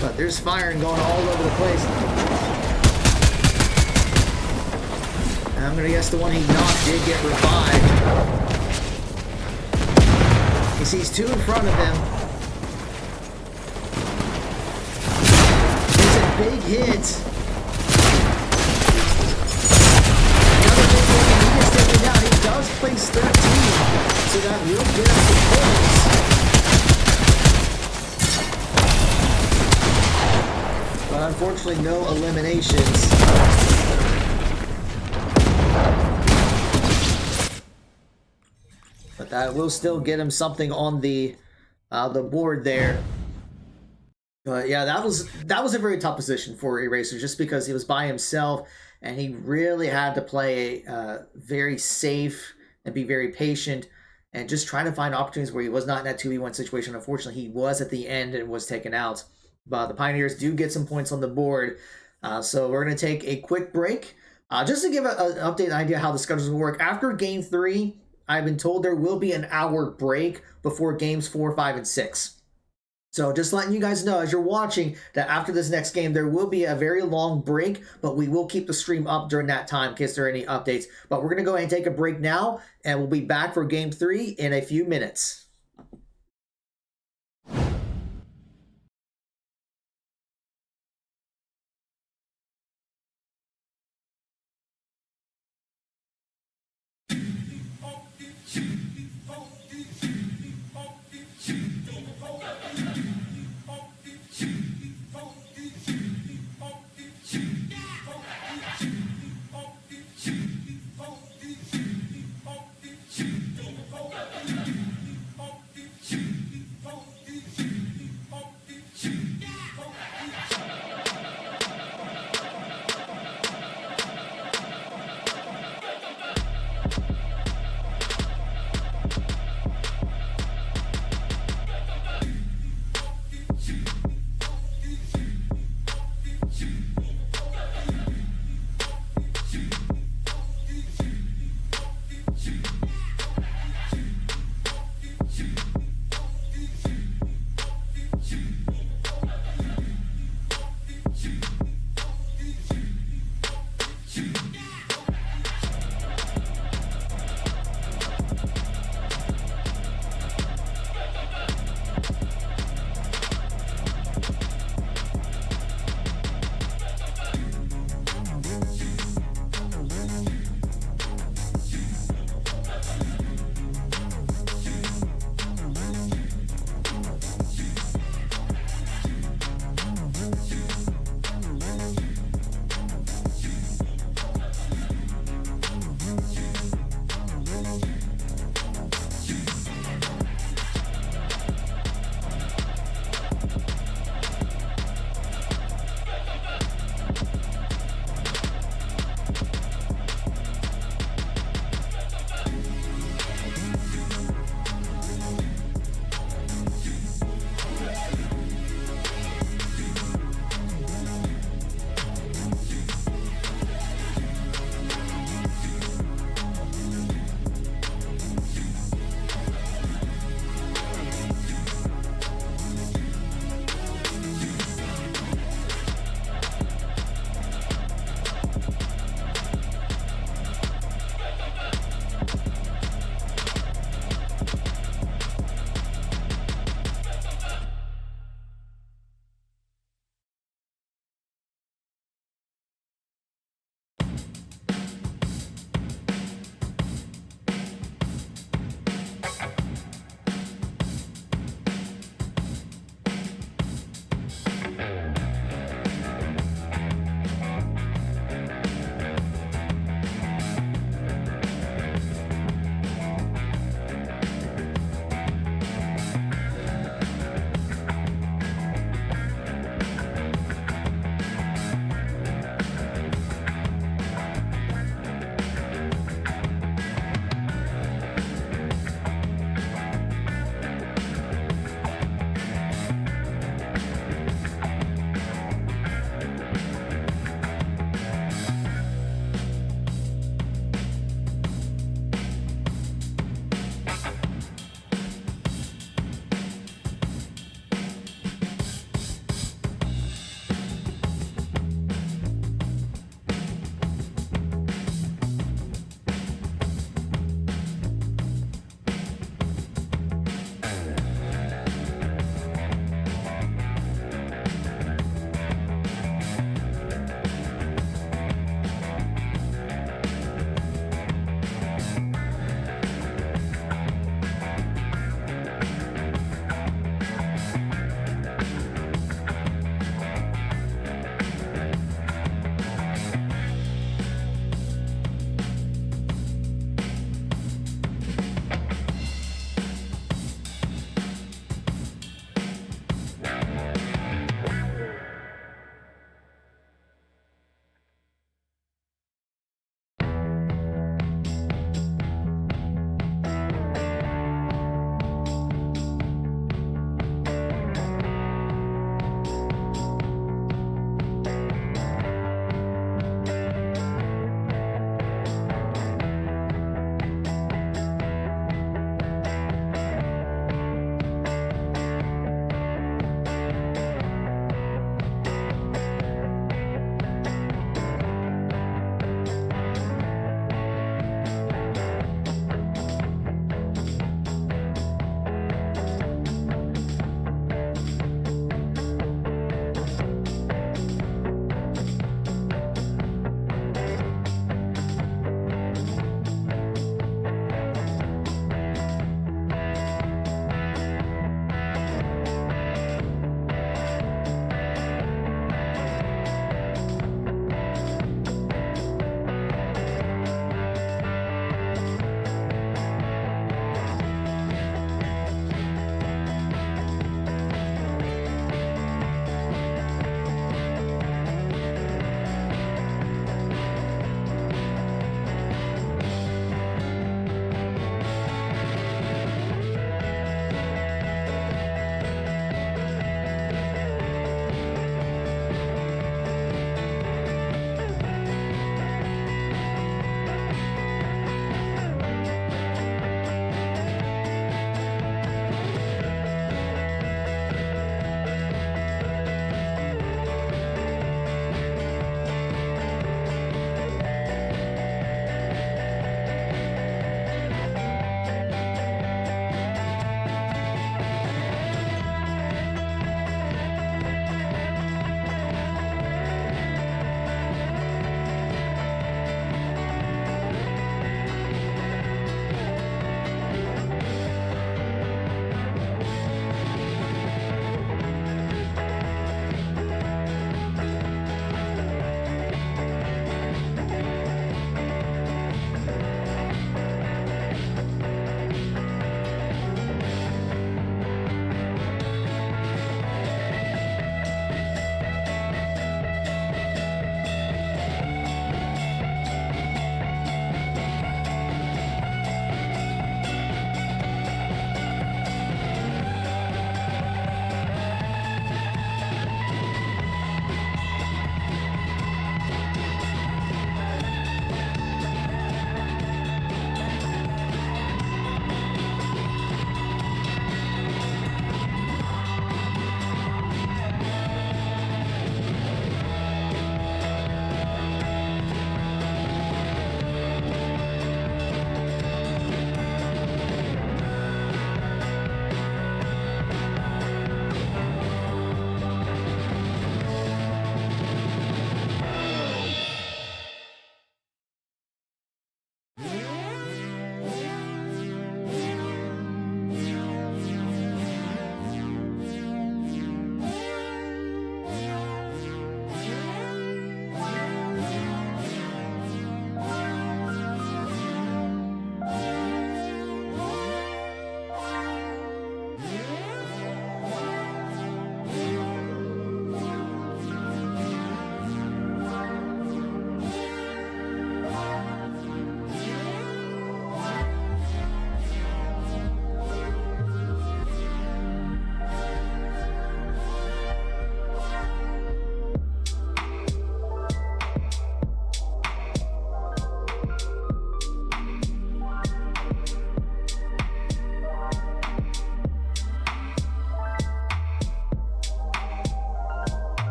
But there's firing going all over the place. And I'm going to guess the one he knocked did get revived. He sees two in front of him. It's a big hit. Another big hit, and he gets taken down. He does place 13, so that will get us the points. But unfortunately, no eliminations. But that will still get him something on the board there. But yeah, that was a very tough position for Eraser, just because he was by himself and he really had to play very safe and be very patient and just trying to find opportunities where he was not in that 2v1 situation. Unfortunately, he was at the end and was taken out. But the Pioneers do get some points on the board. So we're going to take a quick break. Just to give an update, an idea how the schedules will work. After Game 3, I've been told there will be an hour break before Games 4, 5, and 6. So just letting you guys know as you're watching that after this next game, there will be a very long break, but we will keep the stream up during that time in case there are any updates. But we're going to go ahead and take a break now, and we'll be back for Game 3 in a few minutes.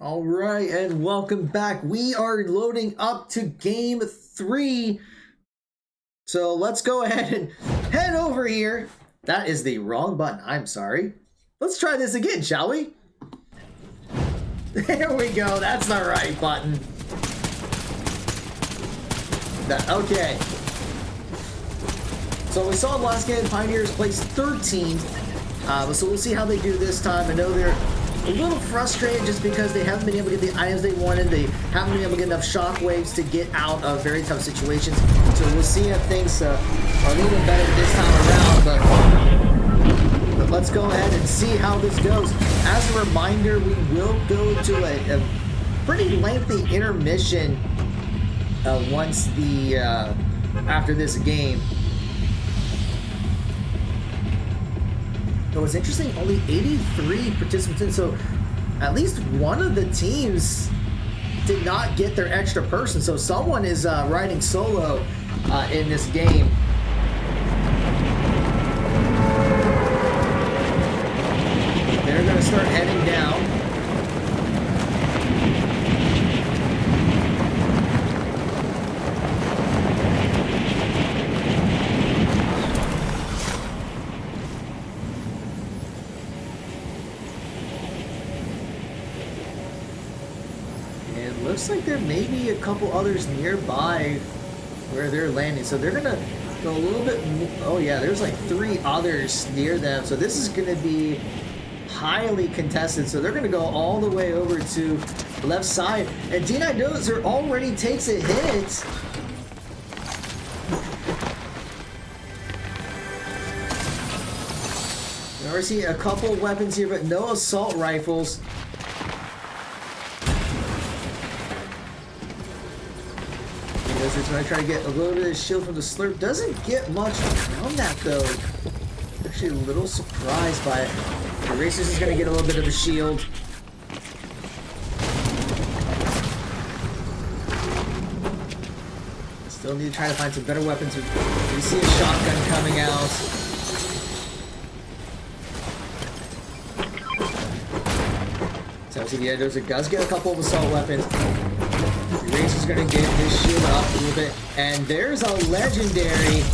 All right, and welcome back. We are loading up to game 3. So let's go ahead and head over here. That is the wrong button. I'm sorry. Let's try this again, shall we? There we go. That's the right button. Okay. So we saw last game, Pioneers placed 13th. So we'll see how they do this time. I know they're a little frustrated just because they haven't been able to get the items they wanted. They haven't been able to get enough shockwaves to get out of very tough situations. So we'll see if things are a little bit better this time around. But let's go ahead and see how this goes. As a reminder, we will go to a pretty lengthy intermission once the after this game. So it's interesting, only 83 participants in, so at least one of the teams did not get their extra person, so someone is riding solo in this game. They're going to start heading down. Looks like there may be a couple others nearby where they're landing, so they're gonna go a little bit oh yeah, there's like 3 others near them, so this is gonna be highly contested. So they're gonna go all the way over to the left side, and D9 Dozer already takes a hit. We already see a couple weapons here, but no assault rifles. He's going to try to get a little bit of shield from the slurp. Doesn't get much around that though. Actually a little surprised by it. The Racers is going to get a little bit of a shield. Still need to try to find some better weapons. We see a shotgun coming out. So see the Dozer does get a couple of assault weapons. Racer's gonna get his shield up a little bit, and there's a legendary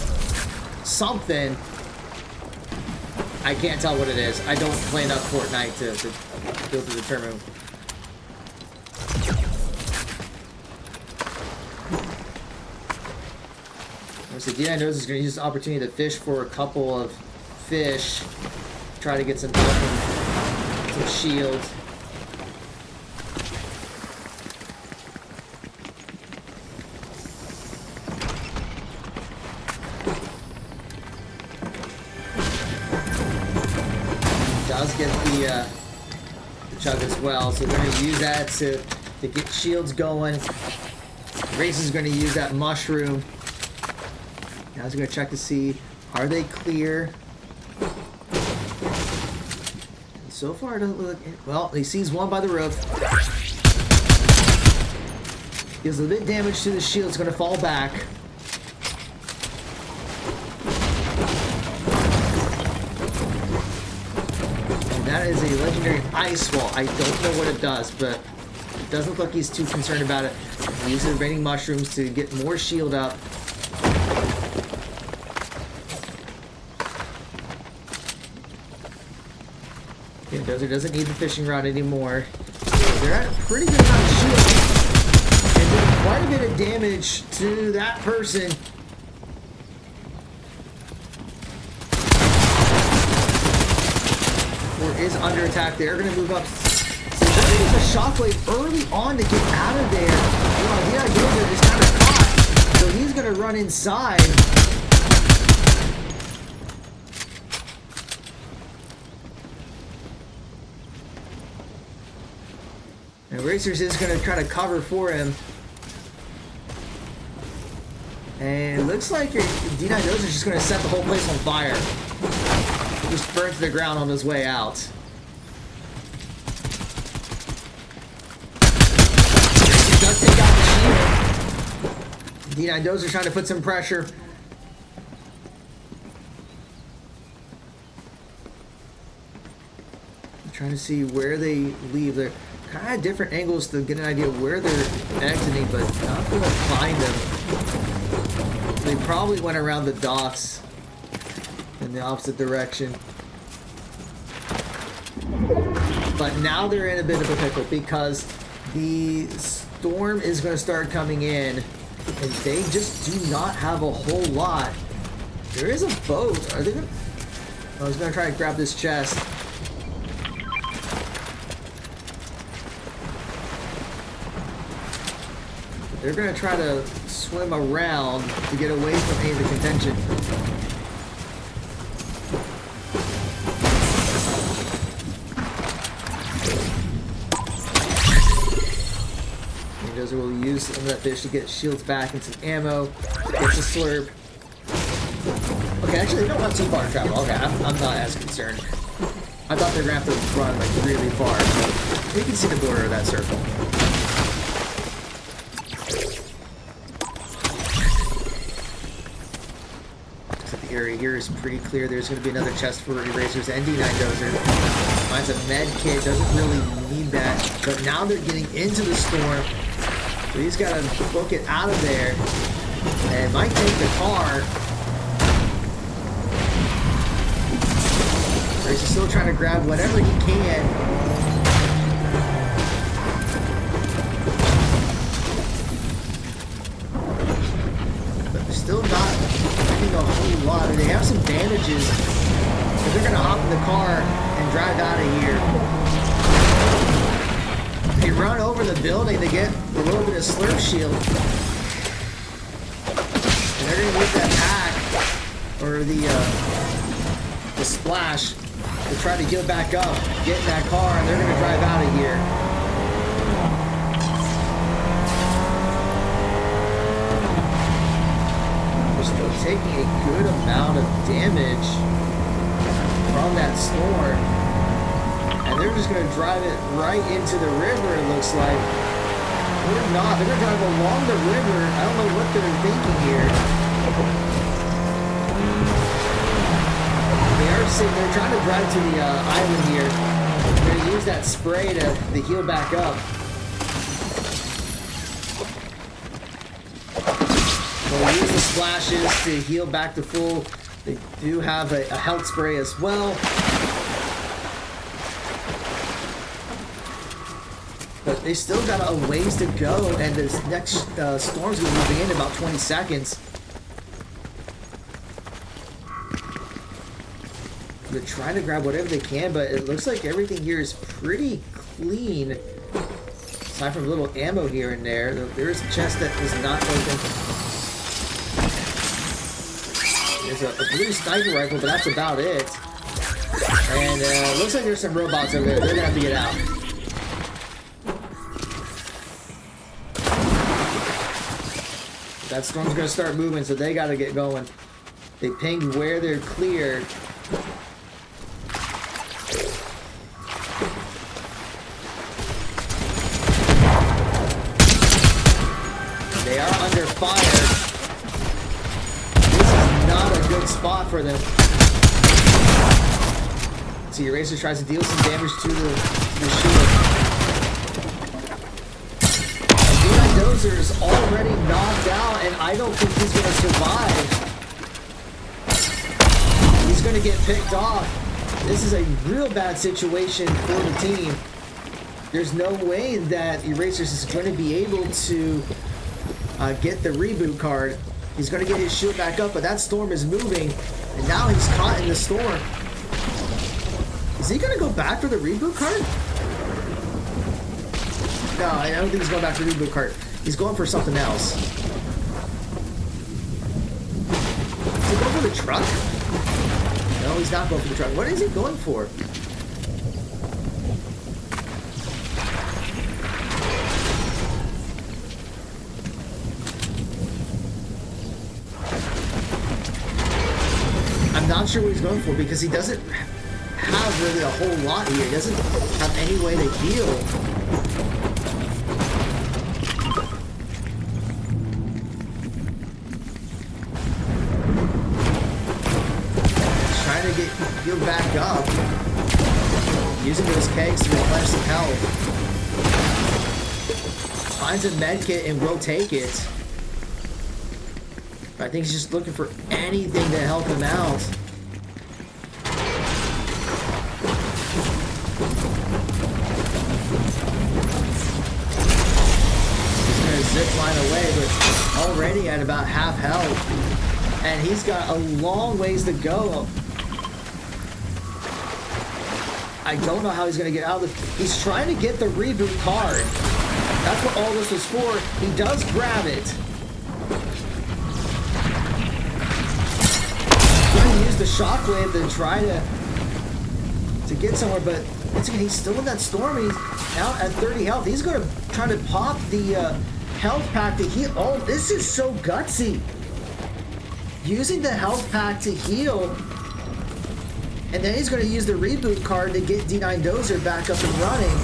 something. I can't tell what it is. I don't play enough Fortnite to be able to determine. So D9 knows he's gonna use the opportunity to fish for a couple of fish, try to get some help and some shield. Get the chug as well, so we're going to use that to get shields going. Race is going to use that mushroom. Now he's going to check to see, are they clear? And so far it doesn't look, well, he sees one by the roof. Deals a bit damage to the shield. It's going to fall back. That is a legendary ice wall. I don't know what it does, but it doesn't look like he's too concerned about it. He uses the raining mushrooms to get more shield up. Okay, Dozer doesn't need the fishing rod anymore. So they're at a pretty good amount of shield. And doing quite a bit of damage to that person. Is under attack. They're going to move up. So they're going to use a shockwave early on to get out of there. Yeah, Dozer is kind of caught. So he's going to run inside. And Racers is going to try to cover for him. And it looks like D9 Dozer is just going to set the whole place on fire. Just burnt to the ground on his way out. He does take out the shield. D9 Dozer trying to put some pressure. I'm trying to see where they leave. They're kind of different angles to get an idea of where they're exiting, but not going to find them. They probably went around the docks in the opposite direction. But now they're in a bit of a pickle because the storm is going to start coming in, and they just do not have a whole lot. There is a boat. Are they going to... I was going to try to grab this chest. They're going to try to swim around to get away from any of the contention. Dozer will use some of that fish to get shields back and some ammo. Gets a slurp. Okay, actually, they don't have too far to travel. Okay, I'm not as concerned. I thought they were going to have to run like really far. We can see the border of that circle. So the area here is pretty clear. There's going to be another chest for Eraser's ND9 Dozer. Finds a med kit. Doesn't really need that. But now they're getting into the storm. So he's got to book it out of there, and might take the car. He's still trying to grab whatever he can. But they're still not getting a whole lot. They have some bandages, but they're going to hop in the car and drive out of here. They run over the building to get a little bit of slurp shield. And they're going to use that pack, or the splash, to try to heal back up, get in that car, and they're going to drive out of here. They're still taking a good amount of damage from that storm. And they're just going to drive it right into the river, it looks like. Or not. They're going to drive along the river. I don't know what they're thinking here. They're trying to drive to the island here. They're going to use that spray to heal back up. They'll use the splashes to heal back to full. They do have a health spray as well. But they still got a ways to go, and this next storm's going to be moving in about 20 seconds. They're trying to grab whatever they can, but it looks like everything here is pretty clean. Aside from a little ammo here and there, there is a chest that is not open. There's a blue sniper rifle, but that's about it. And it looks like there's some robots over there. They're going to have to get out. That storm's going to start moving, so they got to get going. They pinged where they're clear. They are under fire. This is not a good spot for them. See, Eraser tries to deal some damage to the shield. Dozer is already knocked out, and I don't think he's going to survive. He's going to get picked off. This is a real bad situation for the team. There's no way that Erasers is going to be able to get the reboot card. He's going to get his shield back up, but that storm is moving, and now he's caught in the storm. Is he going to go back for the reboot card? No, I don't think he's going back for the reboot card. He's going for something else. Is he going for the truck? No, he's not going for the truck. What is he going for? I'm not sure what he's going for because he doesn't have really a whole lot here. He doesn't have any way to heal. Heal back up, using those kegs to replenish some health. Finds a med kit and will take it. I think he's just looking for anything to help him out. He's gonna zip line away, but already at about half health. And he's got a long ways to go. I don't know how he's gonna get out of this. He's trying to get the reboot card. That's what all this was for. He does grab it. Use the shockwave to try to get somewhere, but once again, he's still in that storm. He's out at 30 health. He's going to try to pop the health pack to heal. Oh, this is so gutsy. Using the health pack to heal, and then he's going to use the reboot card to get D9 Dozer back up and running.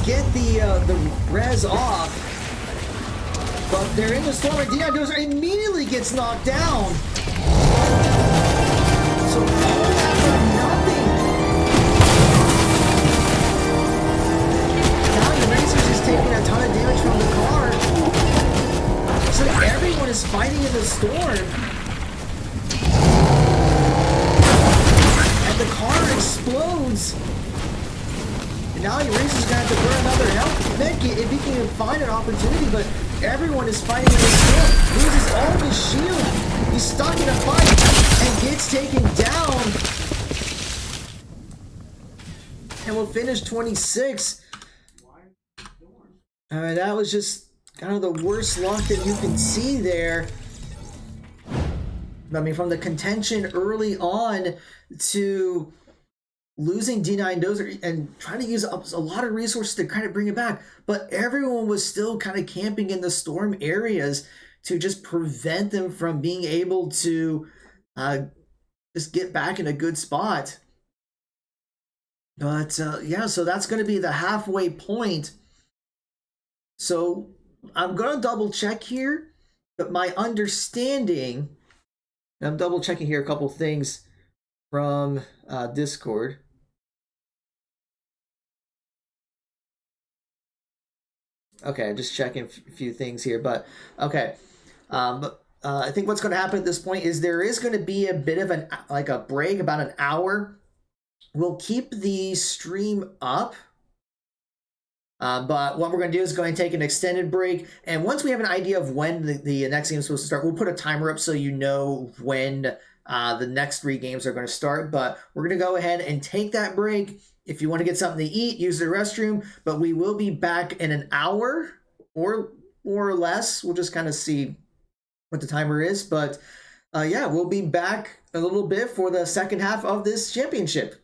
Get the res off, but they're in the storm and D9 Dozer immediately gets knocked down. So all that for nothing. Now the Racers is taking a ton of damage from the car. So everyone is fighting in the storm. And the car explodes. Now Eraser's gonna have to burn another health medkit if he can even find an opportunity, but everyone is fighting in this storm. Loses all of his shield. He's stuck in a fight and gets taken down. And we'll finish 26. Alright, that was just kind of the worst luck that you can see there. I mean, from the contention early on to losing D9 Dozer and trying to use up a lot of resources to kind of bring it back, but everyone was still kind of camping in the storm areas to just prevent them from being able to just get back in a good spot. But yeah, so that's going to be the halfway point. So I'm going to double check here, but my understanding, I'm double checking here a couple things from Discord. Okay, I'm just checking a few things here, but okay. I think what's going to happen at this point is there is going to be a bit of a break, about an hour. We'll keep the stream up, but what we're going to do is going to take an extended break, and once we have an idea of when the next game is supposed to start, we'll put a timer up so you know when the next 3 games are going to start. But we're going to go ahead and take that break. If you want to get something to eat, use the restroom, but we will be back in an hour or less. We'll just kind of see what the timer is, but yeah, we'll be back a little bit for the second half of this championship.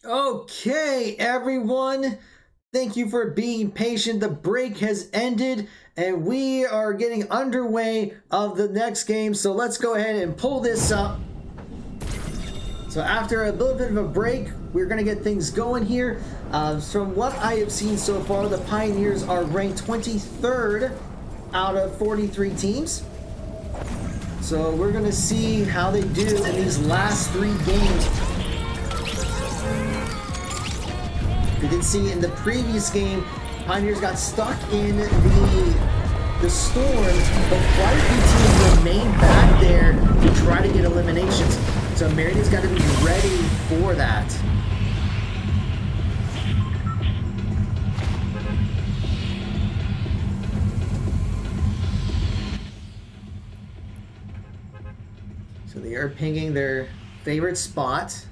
Okay, everyone. Thank you for being patient. The break has ended and we are getting underway of the next game. So let's go ahead and pull this up. So after a little bit of a break, we're going to get things going here. From what I have seen so far, the Pioneers are ranked 23rd out of 43 teams. So we're going to see how they do in these last 3 games. We did see in the previous game, Pioneers got stuck in the storm, but quite a few teams remained back there to try to get eliminations. So Marietta's got to be ready for that. So they are pinging their favorite spot.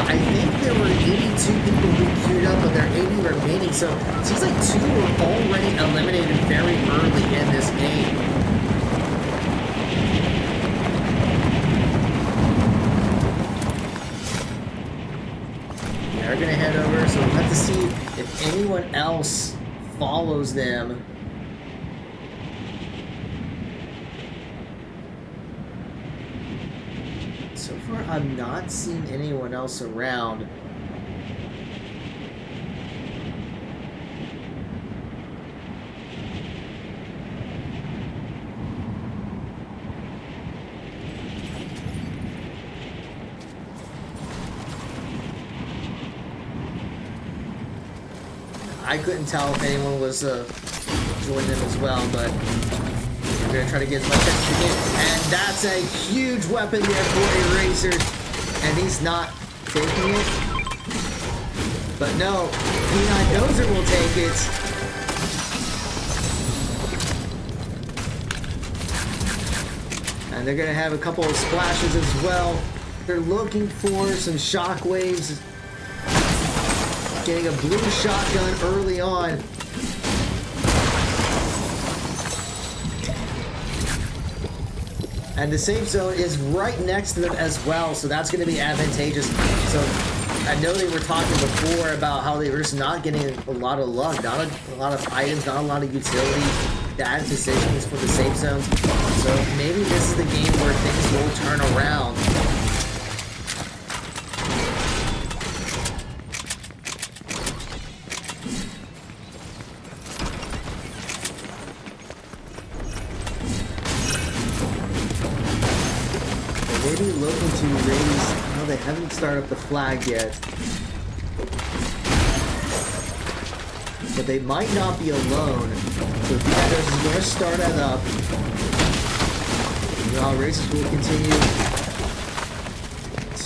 I think there were 82 people who queued up, but there are 80 remaining, so it seems like 2 were already eliminated very early in this game. They're going to head over, so we'll have to see if anyone else follows them. So far, I'm not seeing anyone else around. I couldn't tell if anyone was joining them as well, but we're going to try to get as much as we can. And that's a huge weapon there for Eraser. And he's not taking it. But no, Peanut Dozer will take it. And they're going to have a couple of splashes as well. They're looking for some shockwaves. Getting a blue shotgun early on. And the safe zone is right next to them as well, so that's going to be advantageous. So I know they were talking before about how they were just not getting a lot of luck, not a lot of items, not a lot of utility, bad decisions for the safe zones. So maybe this is the game where things will turn around. Maybe looking to raise... No, they haven't started up the flag yet. But they might not be alone. So Peanut is going to start that up. While Racers will continue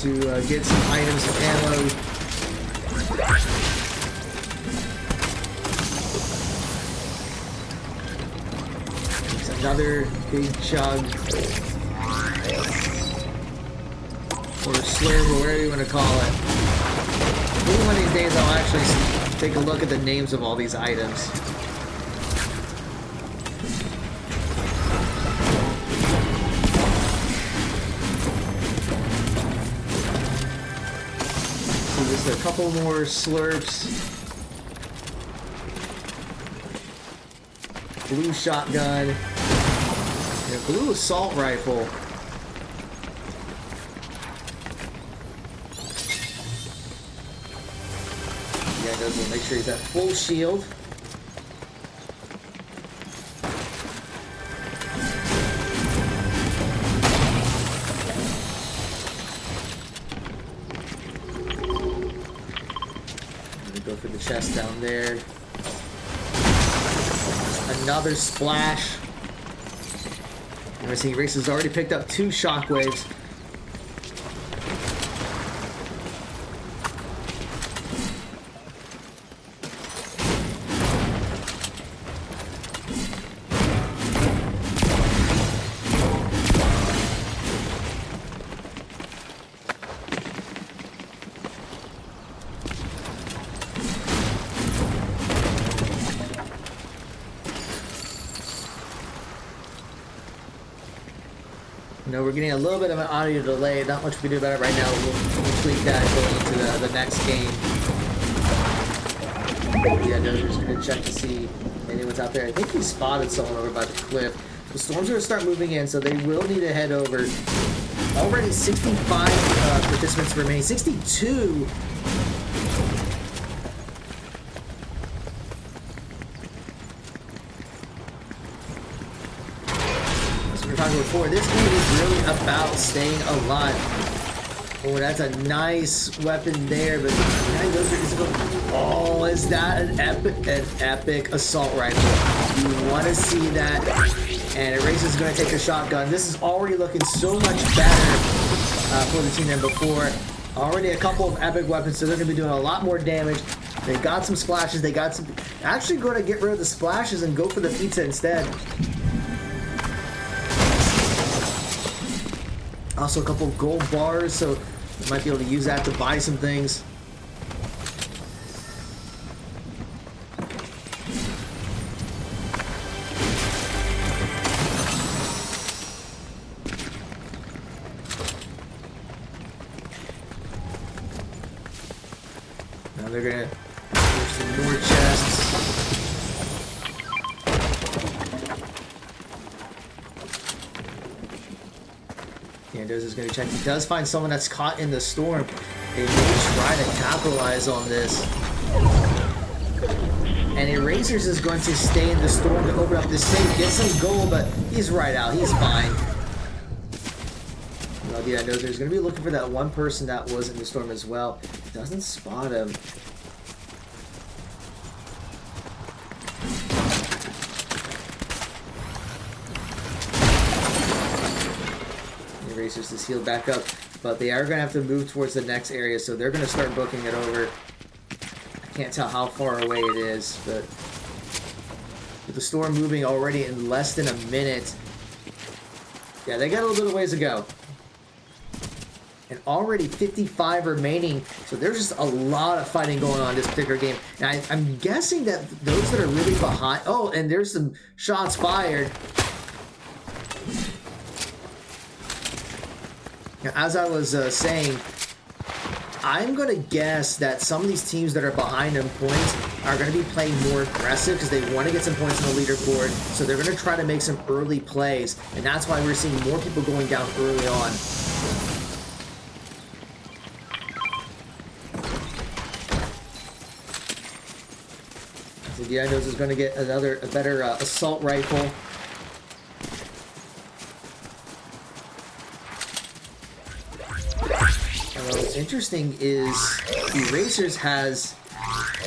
to get some items and ammo. There's another big chug. Or slurp, or whatever you want to call it. Maybe one of these days I'll actually take a look at the names of all these items. So just a couple more slurps. Blue shotgun. And a blue assault rifle. We'll make sure he's at full shield. I'm gonna go for the chest down there. Another splash. And see, Racer's already picked up 2 shockwaves. know we're getting a little bit of an audio delay. Not much we can do about it right now. We'll tweak that going into the next game. Yeah, no, just gonna check to see if anyone's out there. I think he spotted someone over by the cliff. The storms are gonna start moving in, so they will need to head over. Already 65 participants remain. 62. As we were talking before, this game is really about staying alive. Oh, that's a nice weapon there, but oh, is that an epic assault rifle? You want to see that? And Eraser's going to take a shotgun. This is already looking so much better for the team than before. Already a couple of epic weapons, so they're going to be doing a lot more damage. They got some splashes. They got some. Actually, going to get rid of the splashes and go for the pizza instead. Also, a couple of gold bars, so you might be able to use that to buy some things. Now they're gonna push some more chests. Candos is going to check. He does find someone that's caught in the storm. They may try to capitalize on this. And Erasers is going to stay in the storm to open up this safe, get some gold, but he's right out. He's fine. Well, yeah, no, there's going to be looking for that one person that was in the storm as well. Doesn't spot him. Racers is healed back up, but they are going to have to move towards the next area, so they're going to start booking it over. I can't tell how far away it is, but with the storm moving already in less than a minute, yeah, they got a little bit of ways to go. And already 55 remaining, so there's just a lot of fighting going on in this particular game. And I'm guessing that those that are really behind... Oh, and there's some shots fired. As I was saying, I'm going to guess that some of these teams that are behind in points are going to be playing more aggressive because they want to get some points on the leaderboard. So they're going to try to make some early plays. And that's why we're seeing more people going down early on. So Diagnos is going to get a better assault rifle. What's interesting is Erasers has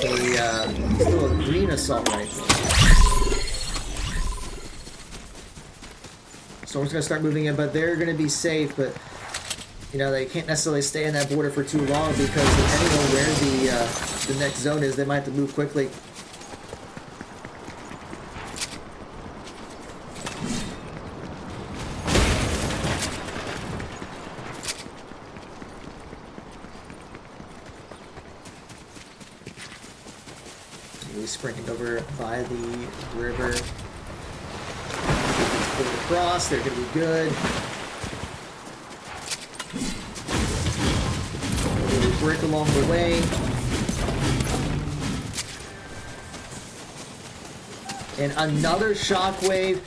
a little green assault rifle. Storm's gonna start moving in, but they're gonna be safe. But you know they can't necessarily stay in that border for too long because depending on where the next zone is, they might have to move quickly. Sprinting over by the river. Going across, they're going to be good. Really break along the way. And another shockwave.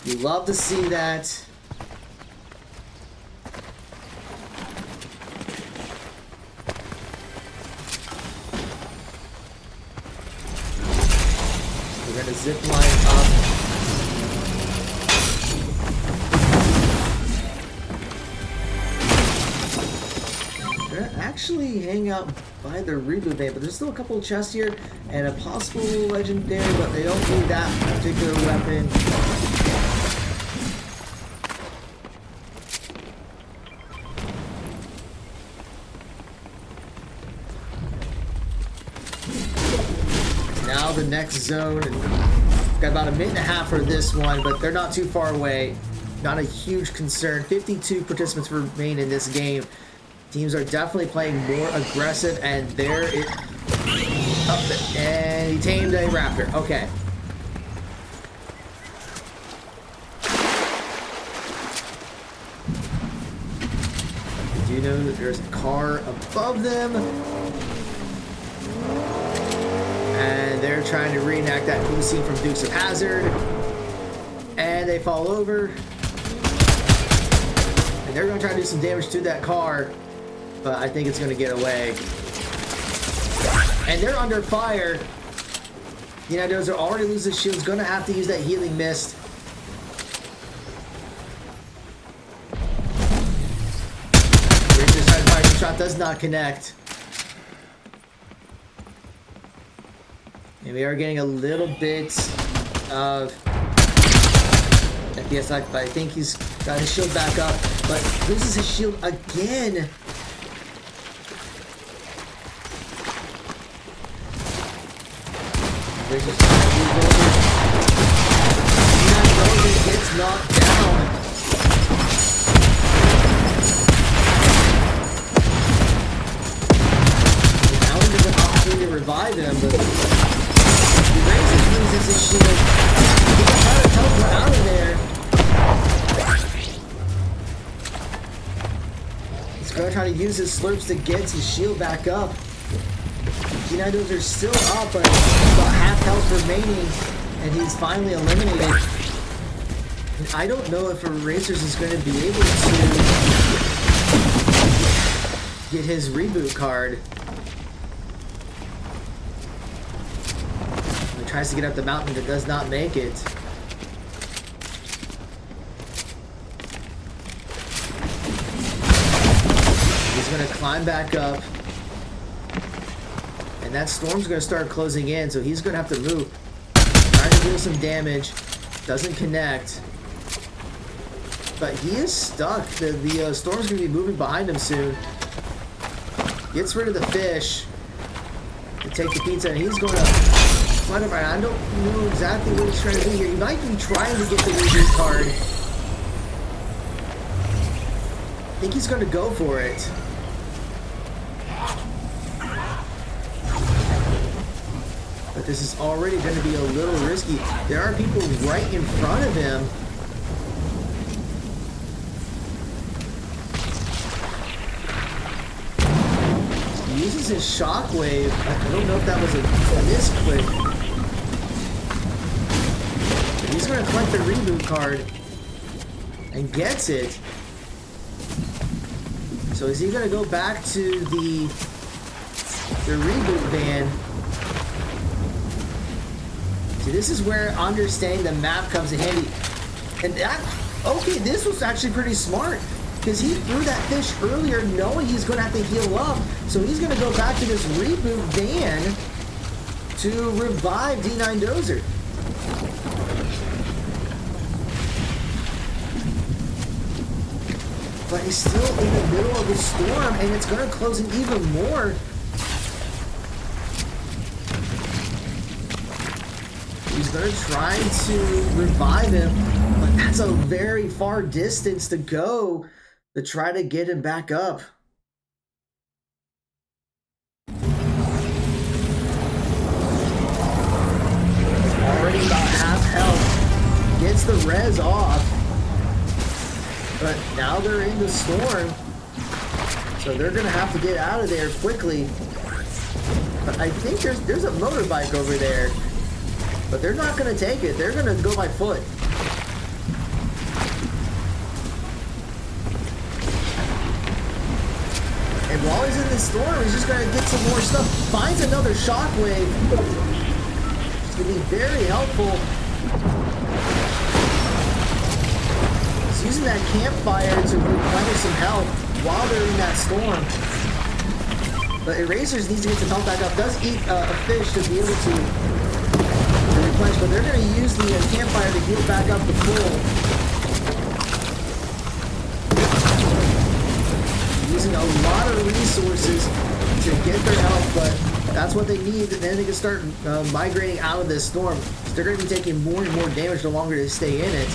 You love to see that. Zip line up. They're actually hang out by the reboot bay, but there's still a couple of chests here and a possible legendary, but they don't need that particular weapon. Now the next zone. Got about a minute and a half for this one, but they're not too far away. Not a huge concern. 52 participants remain in this game. Teams are definitely playing more aggressive, and there it... Oh, and he tamed a raptor. Okay. do know that there's a car above them. And they're trying to reenact that cool scene from Dukes of Hazzard. And they fall over. And they're going to try to do some damage to that car. But I think it's going to get away. And they're under fire. You know, those are already losing shields. Going to have to use that healing mist. Rangers trying to fire some shot. Does not connect. And we are getting a little bit of FPS, but I think he's got his shield back up, but loses his shield again. Gets knocked down. Now we get an opportunity to revive him, but loses his shield. He can try to teleport out of there. He's going to try to use his slurps to get his shield back up. Unidos are still up, but about half health remaining, and he's finally eliminated. And I don't know if Erasers is going to be able to get his reboot card. Tries to get up the mountain but does not make it. He's going to climb back up. And that storm's going to start closing in, so he's going to have to move. Trying to deal some damage. Doesn't connect. But he is stuck. The storm's going to be moving behind him soon. Gets rid of the fish. To take the pizza, and he's going to... Whatever, I don't know exactly what he's trying to do here. He might be trying to get the reboot card. I think he's going to go for it. But this is already going to be a little risky. There are people right in front of him. He uses his shockwave. I don't know if that was a misclick. He's going to collect the reboot card and gets it. So is he going to go back to the reboot van? See, this is where understanding the map comes in handy. And that, okay, this was actually pretty smart because he threw that fish earlier knowing he's going to have to heal up. So he's going to go back to this reboot van to revive D9 Dozer. But he's still in the middle of the storm, and it's going to close in even more. He's going to try to revive him, but that's a very far distance to go to try to get him back up. Already about half health. Gets the res off. But now they're in the storm, so they're going to have to get out of there quickly. But I think there's a motorbike over there, but they're not going to take it. They're going to go by foot. And while he's in the storm, he's just going to get some more stuff. Finds another shockwave. It's going to be very helpful. Using that campfire to replenish some health while they're in that storm. But Erasers needs to get some health back up. Does eat a fish to be able to replenish, but they're going to use the campfire to heal back up the full. Using a lot of resources to get their health, but that's what they need, and then they can start migrating out of this storm. So they're going to be taking more and more damage the longer they stay in it.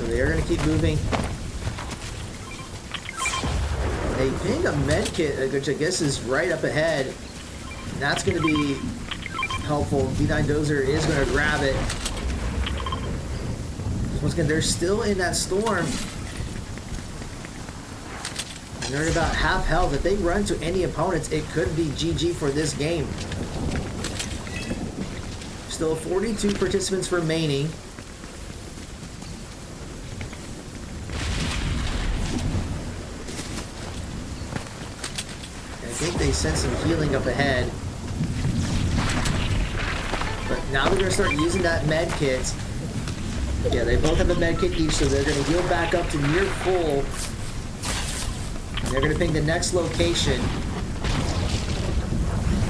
They're going to keep moving. They ping a med kit, which I guess is right up ahead. And that's going to be helpful. D9 Dozer is going to grab it. Once again, they're still in that storm. And they're at about half health. If they run to any opponents, it could be GG for this game. Still 42 participants remaining. I think they sent some healing up ahead. But now they're going to start using that med kit. Yeah, they both have a med kit each, so they're going to heal back up to near full. And they're going to ping the next location.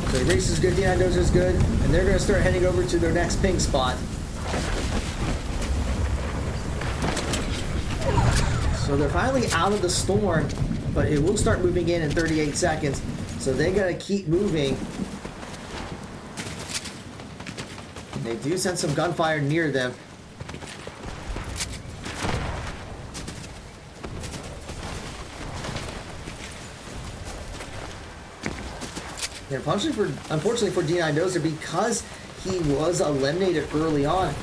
So the race is good, D9 Dozer is good, and they're going to start heading over to their next ping spot. So they're finally out of the storm, but it will start moving in 38 seconds. So they got to keep moving. They do send some gunfire near them. And unfortunately for D9 Dozer, because he was eliminated early on,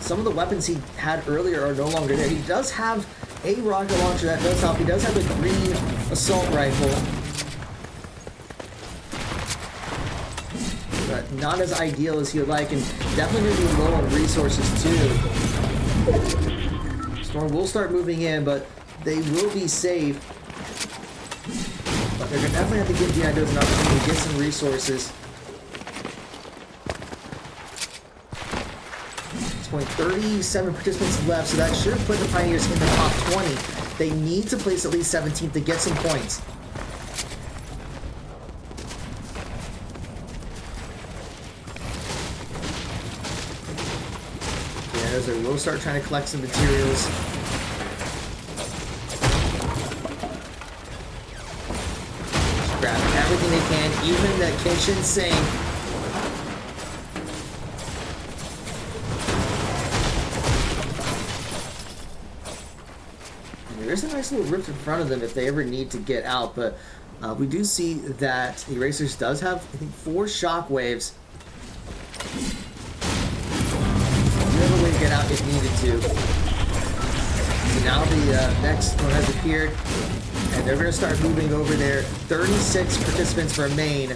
some of the weapons he had earlier are no longer there. He does have a rocket launcher that does help. He does have a green assault rifle, but not as ideal as he would like, and definitely going to be low on resources too. Storm will start moving in, but they will be safe. But they're going to definitely have to give D9 Dozer an opportunity to get some resources. At this point, 37 participants left, so that should put the Pioneers in the top 20. They need to place at least 17th to get some points. Yeah, we'll start trying to collect some materials. Grabbing everything they can, even the kitchen sink. And there is a nice little rift in front of them if they ever need to get out, but we do see that Erasers does have, I think, 4 shockwaves. You have a way to get out if needed to. So now the next one has appeared. And they're going to start moving over there. 36 participants remain.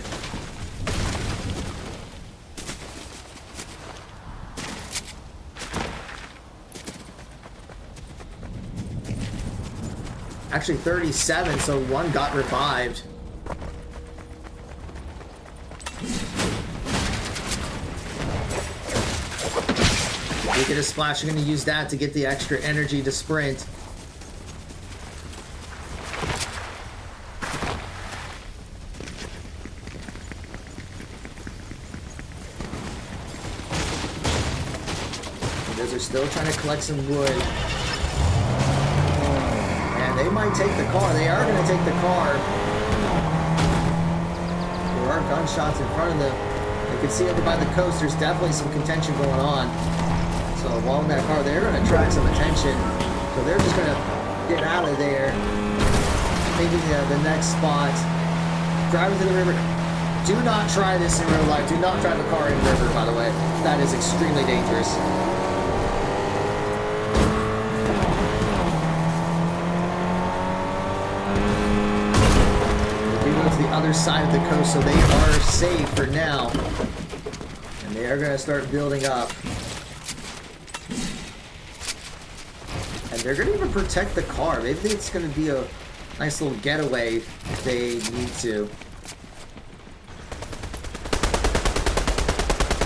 Actually 37, so one got revived. We get a splash. We're going to use that to get the extra energy to sprint. They're still trying to collect some wood. And they might take the car. They are going to take the car. There are gunshots in front of them. You can see over by the coast, there's definitely some contention going on. So along that car, they're going to attract some attention. So they're just going to get out of there. Maybe the next spot. Driving to the river. Do not try this in real life. Do not drive a car in the river, by the way. That is extremely dangerous. The other side of the coast, so they are safe for now, and they are going to start building up, and they're going to even protect the car. Maybe it's going to be a nice little getaway if they need to.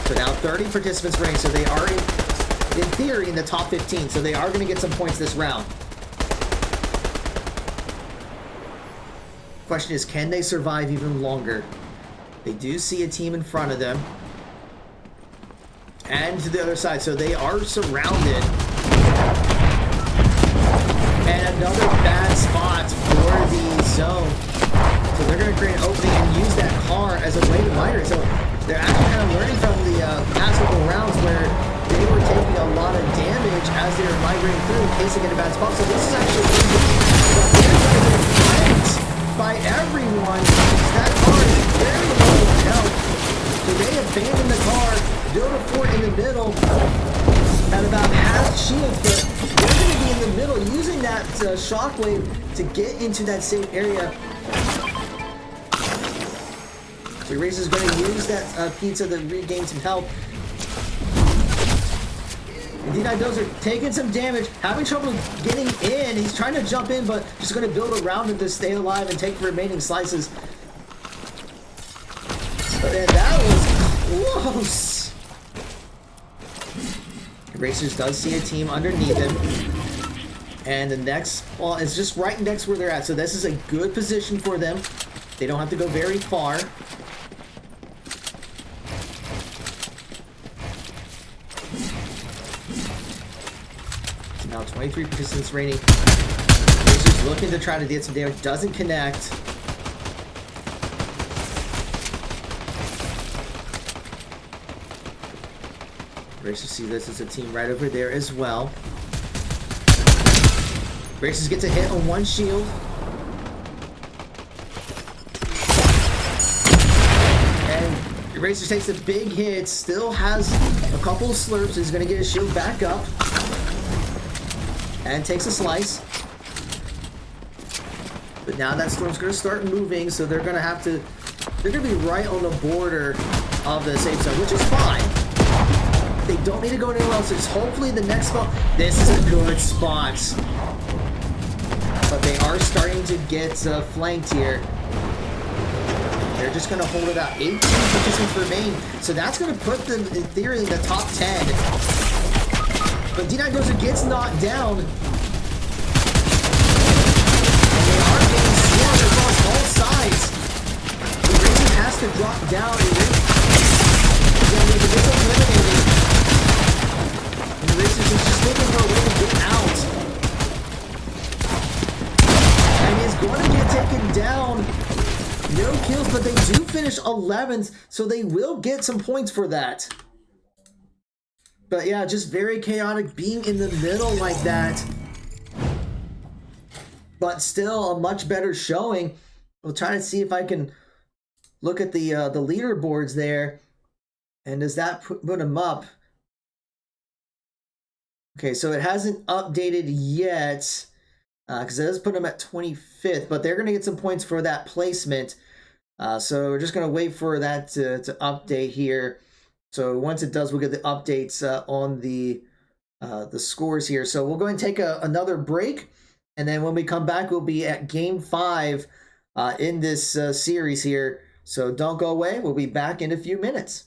So now 30 participants remain, so they are in theory in the top 15, so they are going to get some points this round. Question is, can they survive even longer? They do see a team in front of them. And to the other side, so they are surrounded. And another bad spot for the zone. So they're going to create an opening and use that car as a way to mine it. So they're actually kind of learning from the past couple rounds where they were taking a lot of damage as they were migrating through in case they get a bad spot. So this is actually by everyone. That car is very low health. they abandon the car, build a fort in the middle at about half shield, but they're going to be in the middle using that shockwave to get into that safe area. So Eraser's going to use that pizza to regain some health. And D9Dozer taking some damage, having trouble getting in. He's trying to jump in, but just going to build around him to stay alive and take the remaining slices. But then that was close. Racers does see a team underneath him. And the next spawn is just right next where they're at. So this is a good position for them. They don't have to go very far. Now 23 participants remaining. Racers looking to try to get some damage. Doesn't connect. Racers see this as a team right over there as well. Racers gets a hit on one shield. And Racers takes a big hit. Still has a couple of slurps. He's going to get his shield back up. And takes a slice. But now that storm's going to start moving, so they're going to have to... They're going to be right on the border of the safe zone, which is fine. They don't need to go anywhere else. It's hopefully the next spot. This is a good spot. But they are starting to get flanked here. They're just going to hold it out. 18 participants remain. So that's going to put them, in theory, in the top 10. But D9Dozer gets knocked down. And they are getting swarmed across all sides. The Razor has to drop down. And they get eliminated. And the Razor is just looking for a way to get out. And he's going to get taken down. No kills, but they do finish 11th, so they will get some points for that. But yeah, just very chaotic being in the middle like that. But still a much better showing. We'll try to see if I can look at the leaderboards there. And does that put them up? Okay, so it hasn't updated yet. Because it does put them at 25th. But they're going to get some points for that placement. So we're just going to wait for that to update here. So once it does, we'll get the updates on the scores here. So we'll go and take another break, and then when we come back, we'll be at Game 5 in this series here. So don't go away. We'll be back in a few minutes.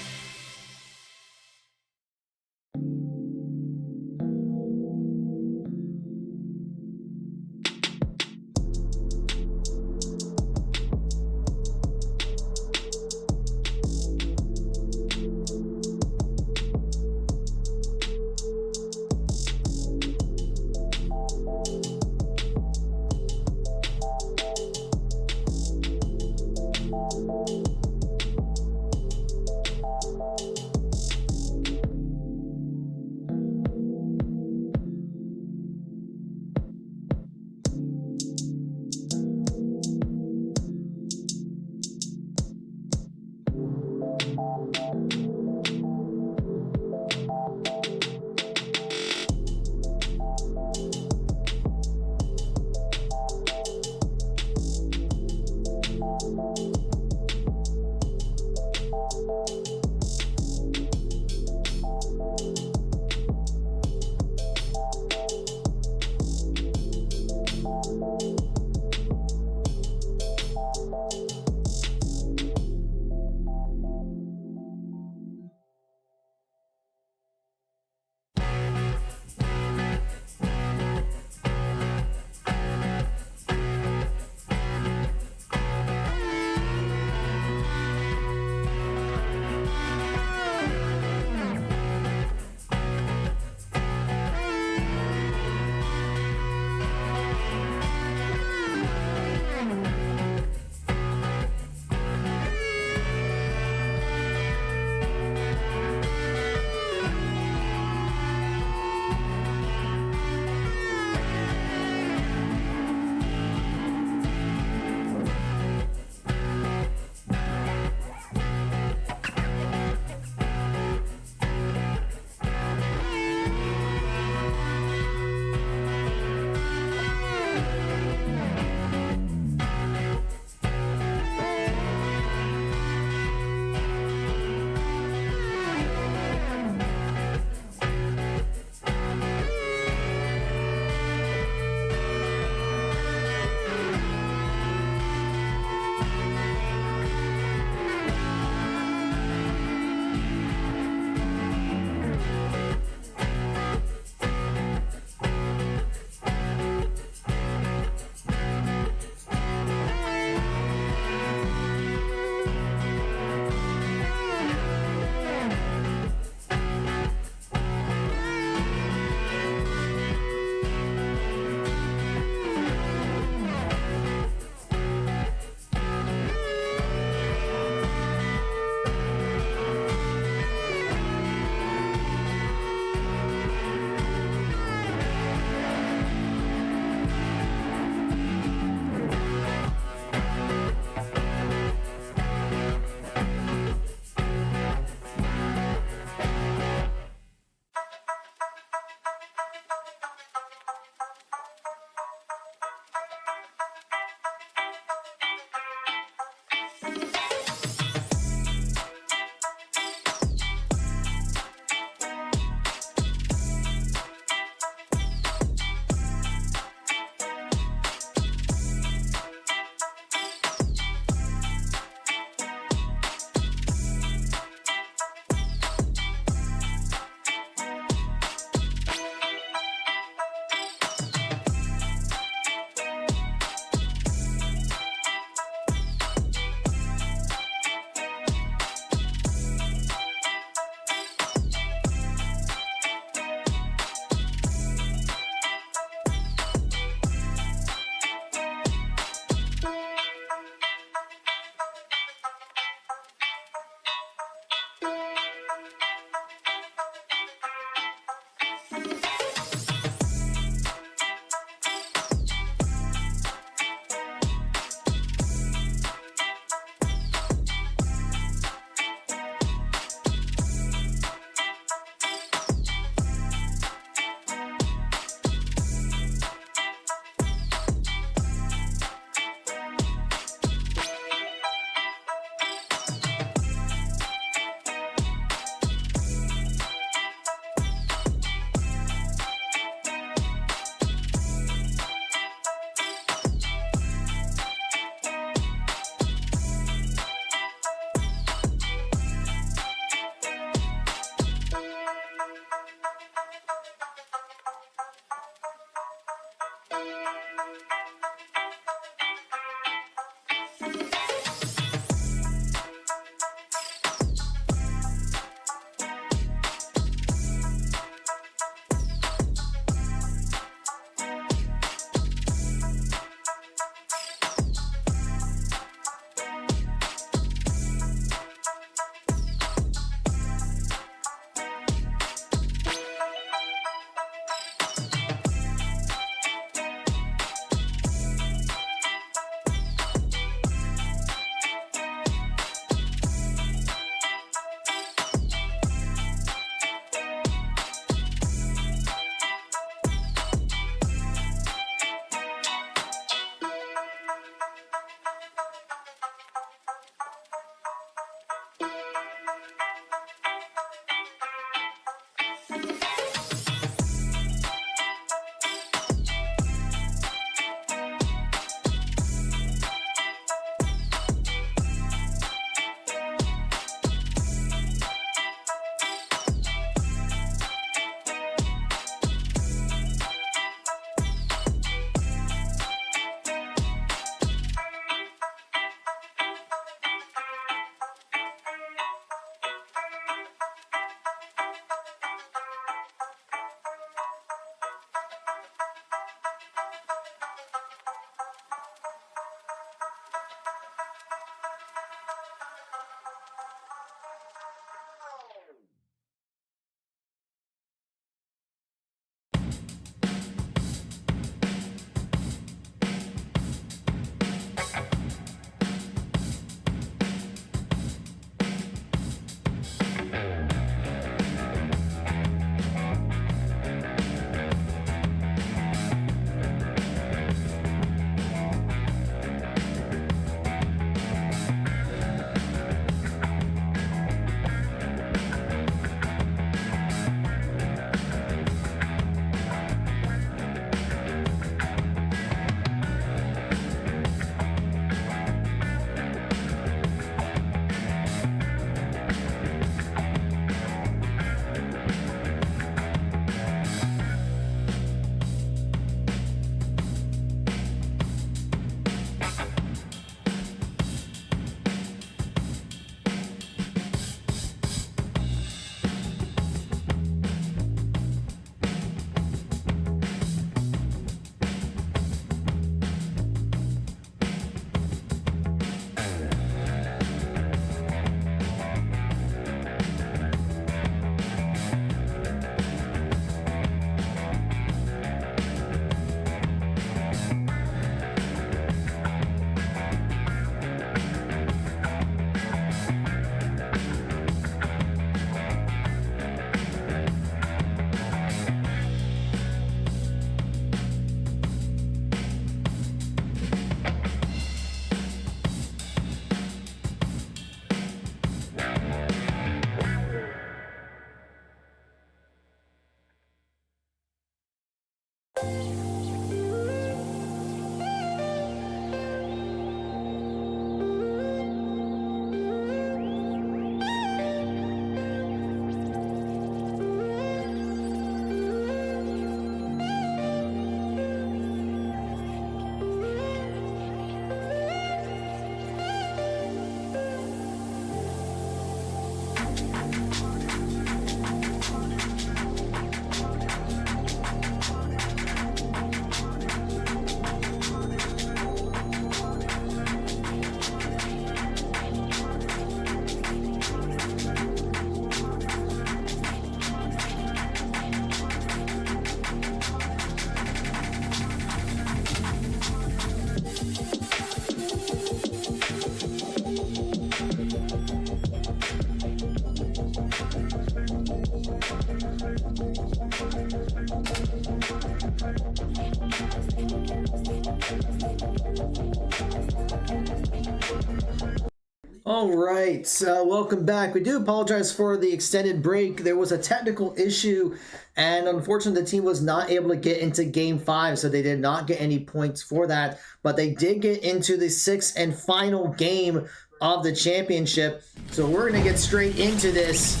All right, welcome back. We do apologize for the extended break. There was a technical issue, and unfortunately, the team was not able to get into Game 5, so they did not get any points for that. But they did get into the sixth and final game of the championship. So we're going to get straight into this.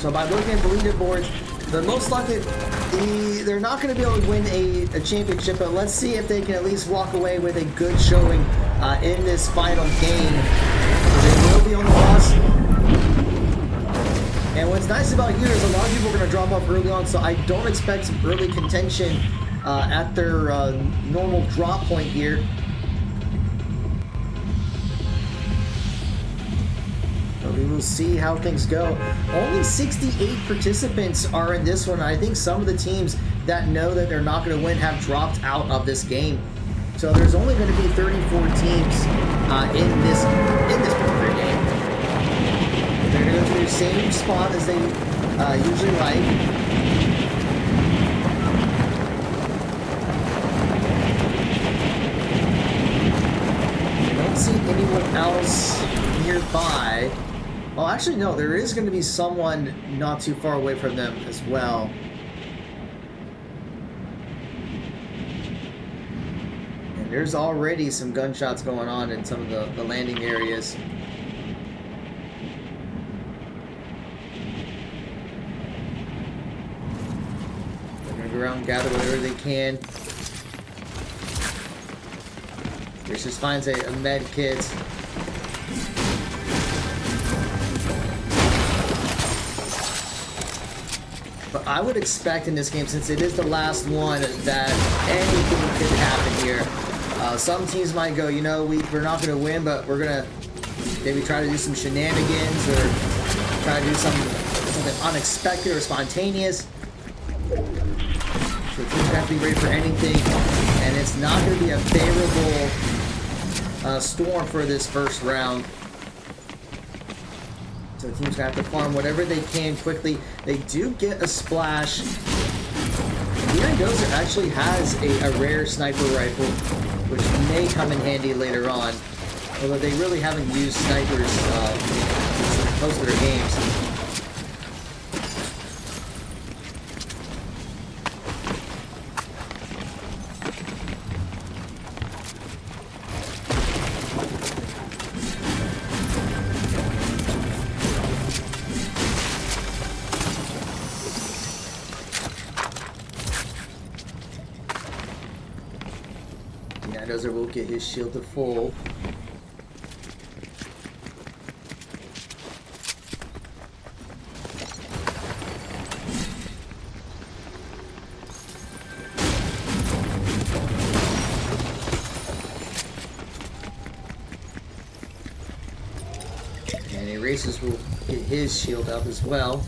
So by looking at the leaderboards, the most likely they're not going to be able to win a championship, but let's see if they can at least walk away with a good showing in this final game. They will be on the loss. And what's nice about here is a lot of people are going to drop off early on, so I don't expect some early contention at their normal drop point here. We will see how things go. Only 68 participants are in this one. I think some of the teams that know that they're not going to win have dropped out of this game. So there's only going to be 34 teams in this particular game. They're going to go to the same spot as they usually like. I don't see anyone else nearby. Well, actually, no, there is going to be someone not too far away from them as well. And there's already some gunshots going on in some of the landing areas. They're going to go around and gather whatever they can. This just finds a med kit. But I would expect in this game, since it is the last one, that anything could happen here. Some teams might go, you know, we're not going to win, but we're going to maybe try to do some shenanigans or try to do something unexpected or spontaneous. So teams have to be ready for anything, and it's not going to be a favorable storm for this first round. So the team's going to have to farm whatever they can quickly. They do get a splash. Marietta actually has a rare sniper rifle, which may come in handy later on. Although they really haven't used snipers in most of their games. Dozer will get his shield to full. And Erasers will get his shield up as well.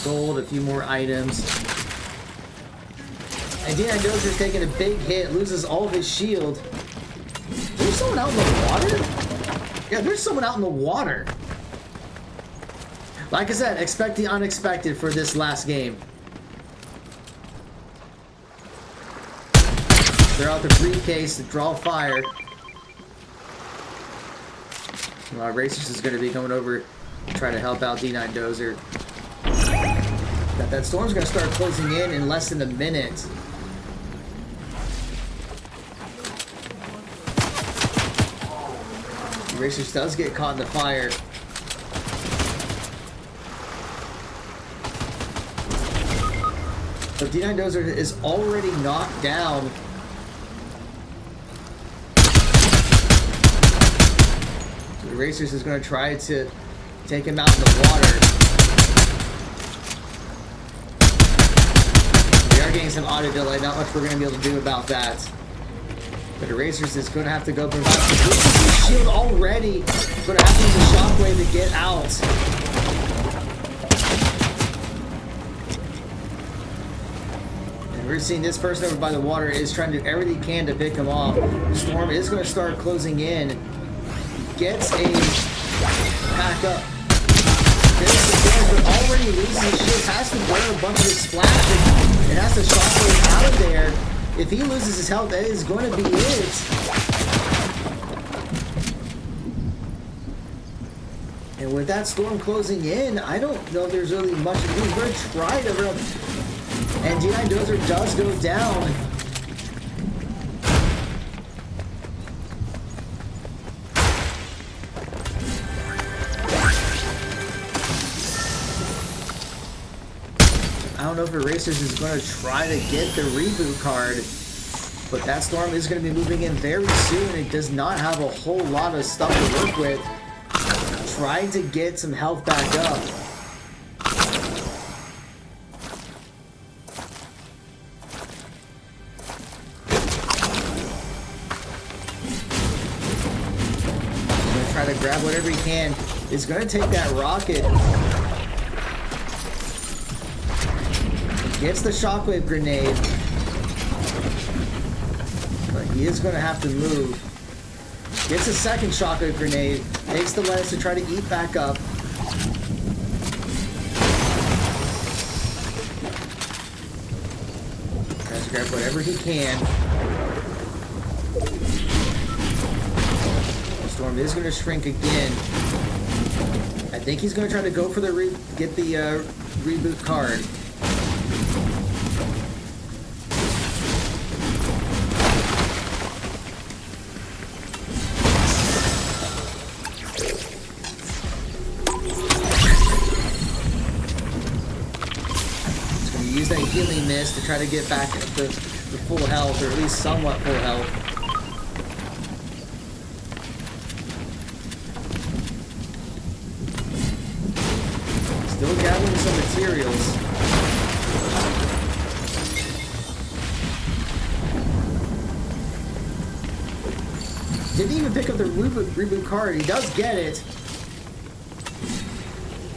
Gold, a few more items. And Dozer's taking a big hit, loses all of his shield. There's someone out in the water? Yeah, there's someone out in the water. Like I said, expect the unexpected for this last game. They're out the briefcase to draw fire. Racers is going to be coming over to try to help out D9 Dozer. That storm's going to start closing in less than a minute. Racers does get caught in the fire. So D9 Dozer is already knocked down. So the Racers is going to try to take him out in the water. Getting some auto delay, not much we're going to be able to do about that. But Erasers is going to have to go provide his shield already. Going to have to use a shockwave to get out. We're seeing this person over by the water is trying to do everything he can to pick him off. Storm is going to start closing in. Gets a pack up. There's the damage, but already loses his shield. Has to wear a bunch of his splash and has to shockwave out of there. If he loses his health, that is going to be it. And with that storm closing in, I don't know if there's really much to do. He's going to try to run. And D9 Dozer does go down. I don't know if Erasers is going to try to get the reboot card, but that storm is going to be moving in very soon. It does not have a whole lot of stuff to work with. Trying to get some health back up. He's going to try to grab whatever he can. He's going to take that rocket. Gets the shockwave grenade. But he is going to have to move. Gets a second shockwave grenade. Takes the lettuce to try to eat back up. Tries to grab whatever he can. The storm is going to shrink again. I think he's going to try to go for the get the reboot card. Use that healing mist to try to get back the full health, or at least somewhat full health. Still gathering some materials. Didn't even pick up the reboot card. He does get it.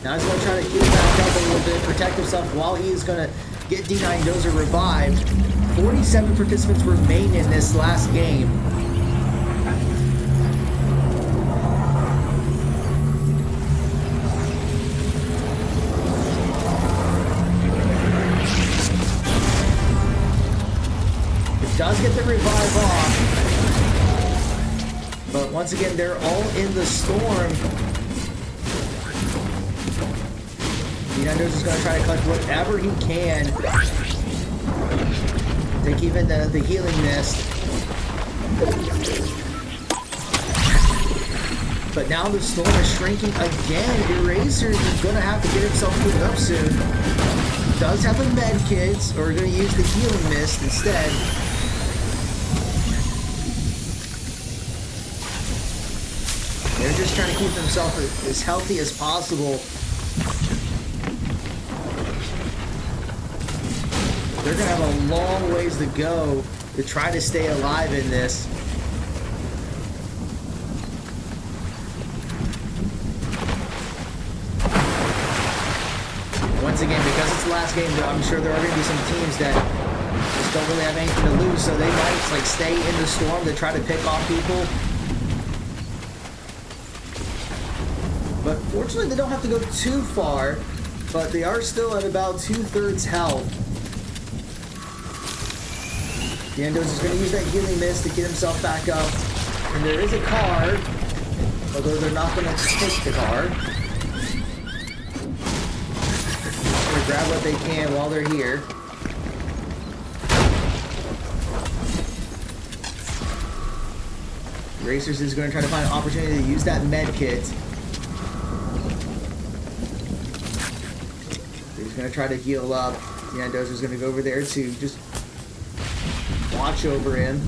Now he's going to try to heal back up a little bit, protect himself while he is going to get D9 Dozer revived. 47 participants remain in this last game. It does get the revive off. But once again, they're all in the storm. D9 Dozer is going to try to collect whatever he can. Take even the healing mist. But now the storm is shrinking again. Eraser is going to have to get himself cleaned up soon. Does have a med kit, or going to use the healing mist instead. They're just trying to keep themselves as healthy as possible. They're going to have a long ways to go to try to stay alive in this. Once again, because it's the last game, I'm sure there are going to be some teams that just don't really have anything to lose, so they might like stay in the storm to try to pick off people. But fortunately, they don't have to go too far, but they are still at about 2/3 health. D9 is going to use that healing mist to get himself back up. And there is a card, although they're not going to take the card. They're going to grab what they can while they're here. Racers is going to try to find an opportunity to use that med kit. He's going to try to heal up. D9 is going to go over there to just watch over him.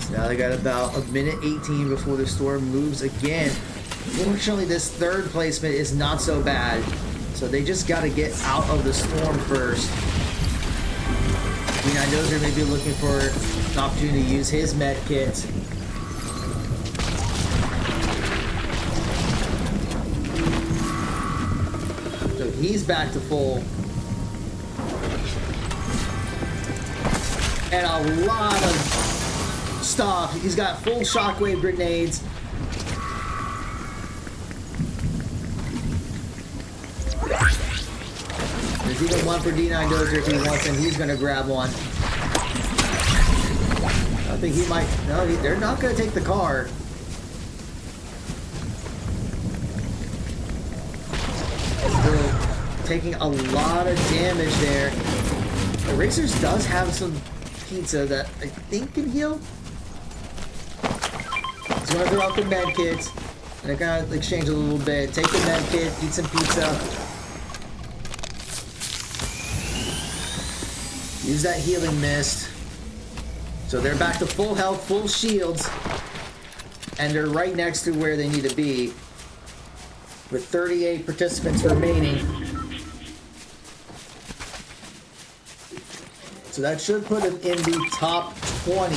So now they got about 1:18 before the storm moves again. Fortunately, this third placement is not so bad. So they just got to get out of the storm first. D9 Dozer may be looking for an opportunity to use his med kit. he's back to full. And a lot of stuff. He's got full shockwave grenades. There's even one for D9 Dozer if he wants, and he's going to grab one. I think he might... No, they're not going to take the car. Still taking a lot of damage there. The Racers does have some pizza that I think can heal. He's going to throw out the med kits. And they're going to exchange a little bit. Take the med kit, eat some pizza. Use that healing mist. So they're back to full health, full shields. And they're right next to where they need to be. With 38 participants remaining. So that should put them in the top 20.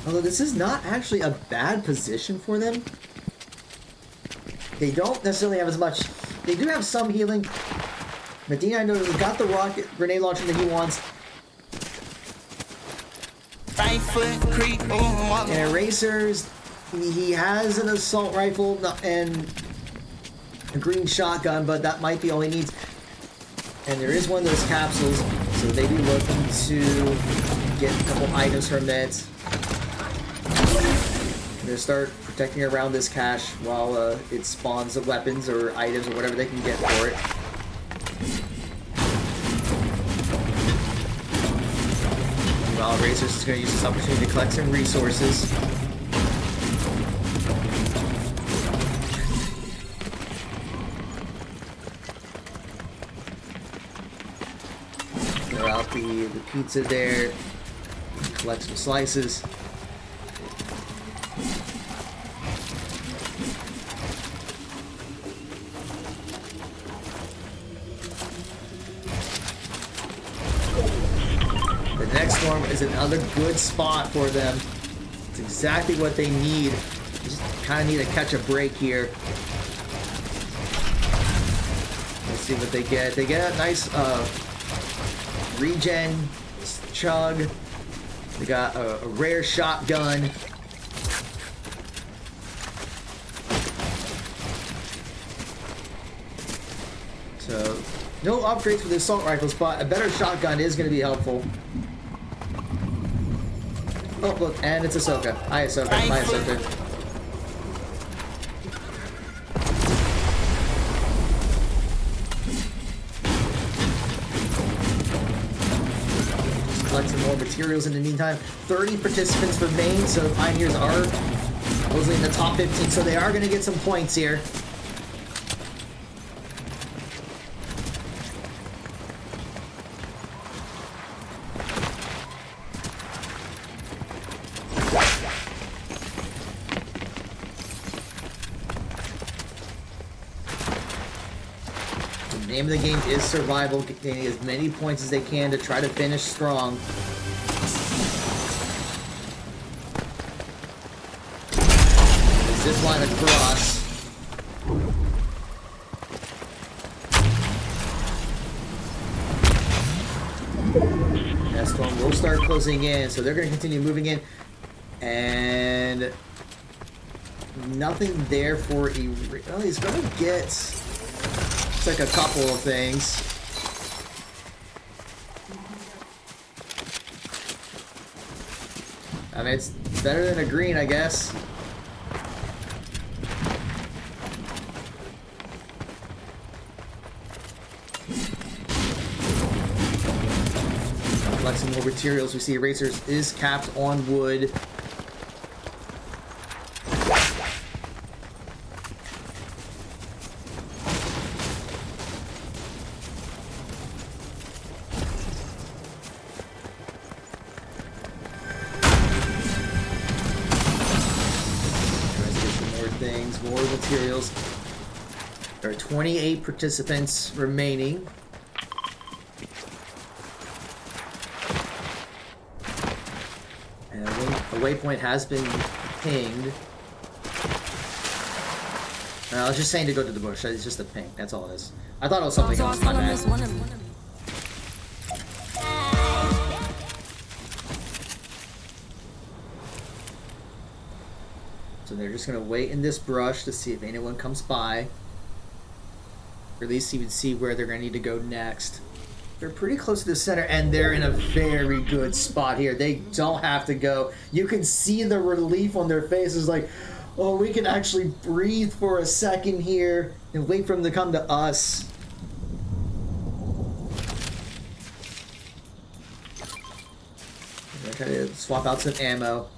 Although this is not actually a bad position for them. They don't necessarily have as much. They do have some healing. Medina, I know, has got the rocket grenade launcher that he wants. And Erasers, he has an assault rifle and a green shotgun, but that might be all he needs. And there is one of those capsules, so they be looking to get a couple items from it. They're gonna start protecting around this cache while it spawns the weapons or items or whatever they can get for it. Meanwhile, Racers is going to use this opportunity to collect some resources. Throw out the pizza there. Collect some slices. Is another good spot for them. It's exactly what they need. Just kind of need to catch a break here. Let's see what they get. They get a nice regen chug. They got a rare shotgun. So no upgrades for the assault rifles, but a better shotgun is going to be helpful. Oh, look, and it's Ahsoka. Hi, Ahsoka. Hi, Ahsoka. Just collect some more materials in the meantime. 30 participants remain, so the Pioneers are mostly in the top 15, so they are going to get some points here. The name of the game is survival, getting as many points as they can to try to finish strong. Zip line across. Next one will start closing in, so they're going to continue moving in. And nothing there for a... Oh, he's going to get... It's like a couple of things. I mean, it's better than a green, I guess. Collect some more materials. We see Erasers is capped on wood. More materials. There are 28 participants remaining. The waypoint has been pinged. I was just saying to go to the bush. It's just a ping. That's all it is. I thought it was something else. My bad. So they're just going to wait in this brush to see if anyone comes by. Or at least even see where they're going to need to go next. They're pretty close to the center, and they're in a very good spot here. They don't have to go. You can see the relief on their faces, like, oh, we can actually breathe for a second here and wait for them to come to us. I'm gonna try to swap out some ammo.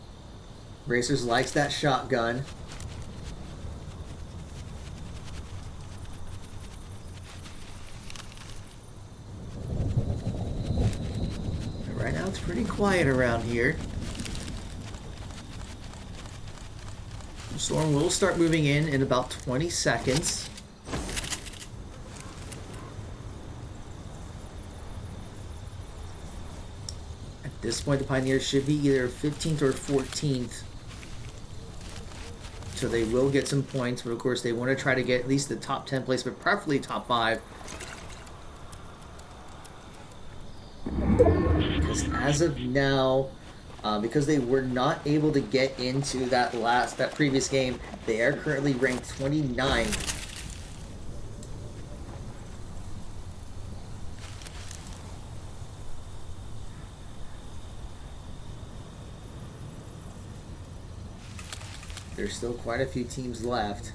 Racers likes that shotgun. Right now it's pretty quiet around here. The storm will start moving in about 20 seconds. At this point, the Pioneers should be either 15th or 14th. So they will get some points, but of course they want to try to get at least the top 10 place, but preferably top 5. Because as of now, because they were not able to get into that previous game, they are currently ranked 29th. There's still quite a few teams left.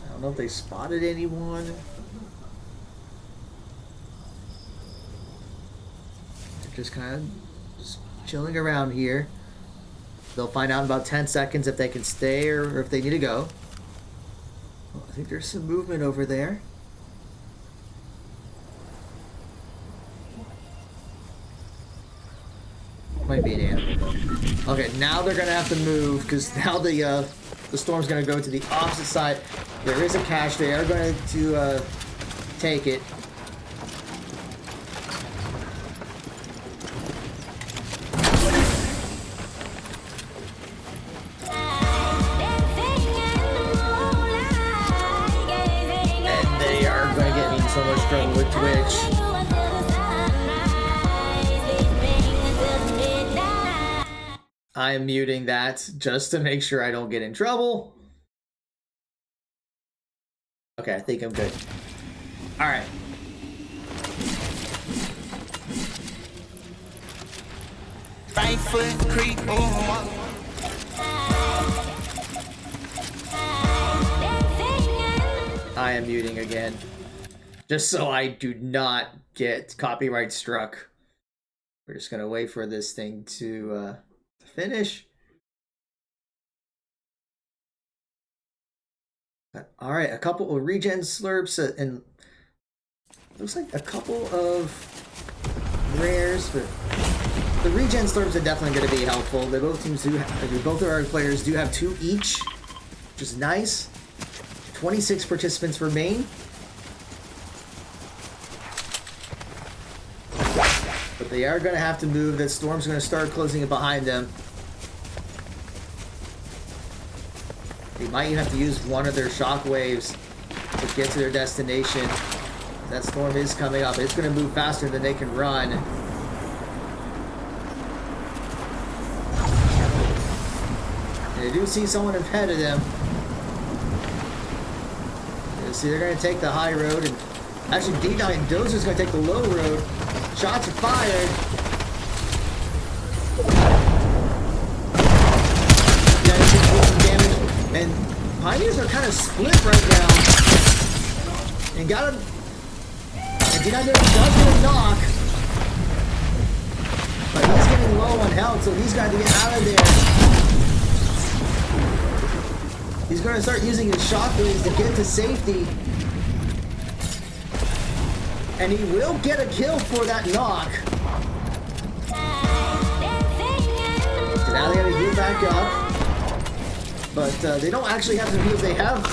I don't know if they spotted anyone. They're just kind of just chilling around here. They'll find out in about 10 seconds if they can stay or if they need to go. Oh, I think there's some movement over there. Might be an animal. Okay, now they're gonna have to move because now the storm's gonna go to the opposite side. There is a cache. They are going to take it. And they are going to get me in so much trouble with Twitch. I am muting that just to make sure I don't get in trouble. Okay, I think I'm good. All right. Right foot creep. I am muting again, just so I do not get copyright struck. We're just gonna wait for this thing to finish. All right, a couple of regen slurps and looks like a couple of rares, but the regen slurps are definitely going to be helpful. They both teams do, both of our players do have 2 each, which is nice. 26 participants remain, but they are going to have to move. That storm's going to start closing it behind them. They might even have to use one of their shockwaves to get to their destination. That storm is coming up. It's going to move faster than they can run. And they do see someone ahead of them. You see, they're going to take the high road. And actually, D9 Dozer's going to take the low road. Shots are fired. Yeah, he's going to do some damage. And Pioneers are kind of split right now. And got him. And D9 Dozer does get a knock. But he's getting low on health, so he's got to get out of there. He's going to start using his shockwaves to get to safety. And he will get a kill for that knock. So now they got to gear back up. but they don't actually have some heals. They have...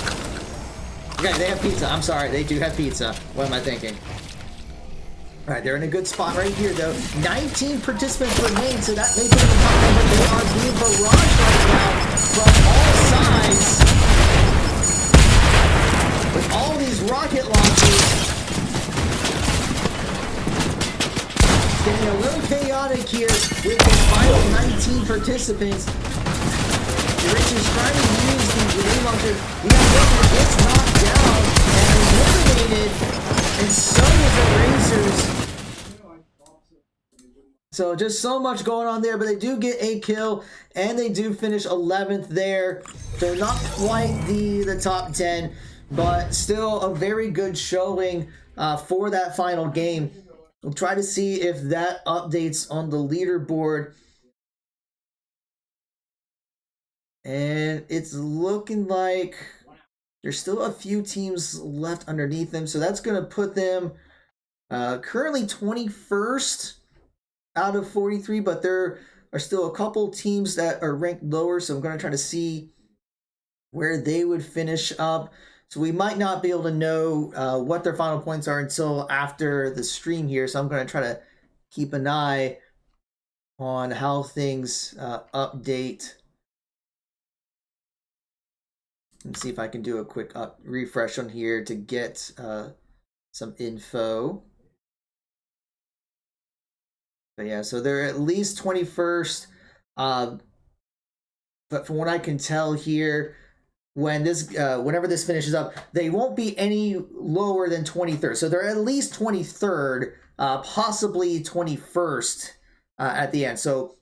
Okay, they have pizza. I'm sorry, they do have pizza. What am I thinking? All right, they're in a good spot right here, though. 19 participants remain, so that may put them top 10, but they are being barraged right now from all sides. With all these rocket launchers. It's getting a little chaotic here with the final 19 participants. The Rich is trying to use the grenade launcher. We got Joker gets knocked down and eliminated, and so is the Racers. So just so much going on there, but they do get a kill, and they do finish 11th there. So not quite the top 10, but still a very good showing for that final game. We'll try to see if that updates on the leaderboard. And it's looking like there's still a few teams left underneath them, so that's going to put them currently 21st out of 43, but there are still a couple teams that are ranked lower, so I'm going to try to see where they would finish up. So we might not be able to know what their final points are until after the stream here, so I'm going to try to keep an eye on how things update. Let's see if I can do a quick refresh on here to get some info. But yeah, so they're at least 21st. But from what I can tell here, when this, whenever this finishes up, they won't be any lower than 23rd. So they're at least 23rd, possibly 21st at the end. So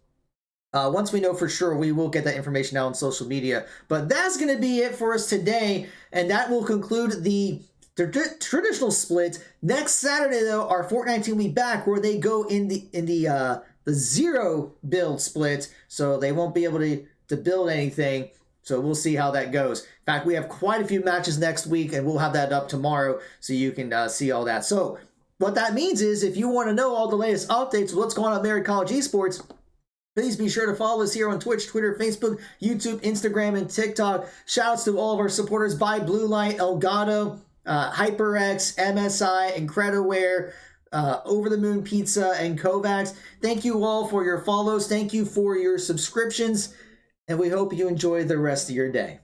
once we know for sure, we will get that information out on social media. But that's going to be it for us today, and that will conclude the traditional split. Next Saturday, though, our Fortnite team will be back, where they go in the zero build split, so they won't be able to build anything. So we'll see how that goes. In fact, we have quite a few matches next week, and we'll have that up tomorrow, so you can see all that. So what that means is, if you want to know all the latest updates of what's going on at Marietta College Esports, please be sure to follow us here on Twitch, Twitter, Facebook, YouTube, Instagram, and TikTok. Shoutouts to all of our supporters by Blue Light, Elgato, HyperX, MSI, Incredaware, Over the Moon Pizza, and Kovacs. Thank you all for your follows. Thank you for your subscriptions. And we hope you enjoy the rest of your day.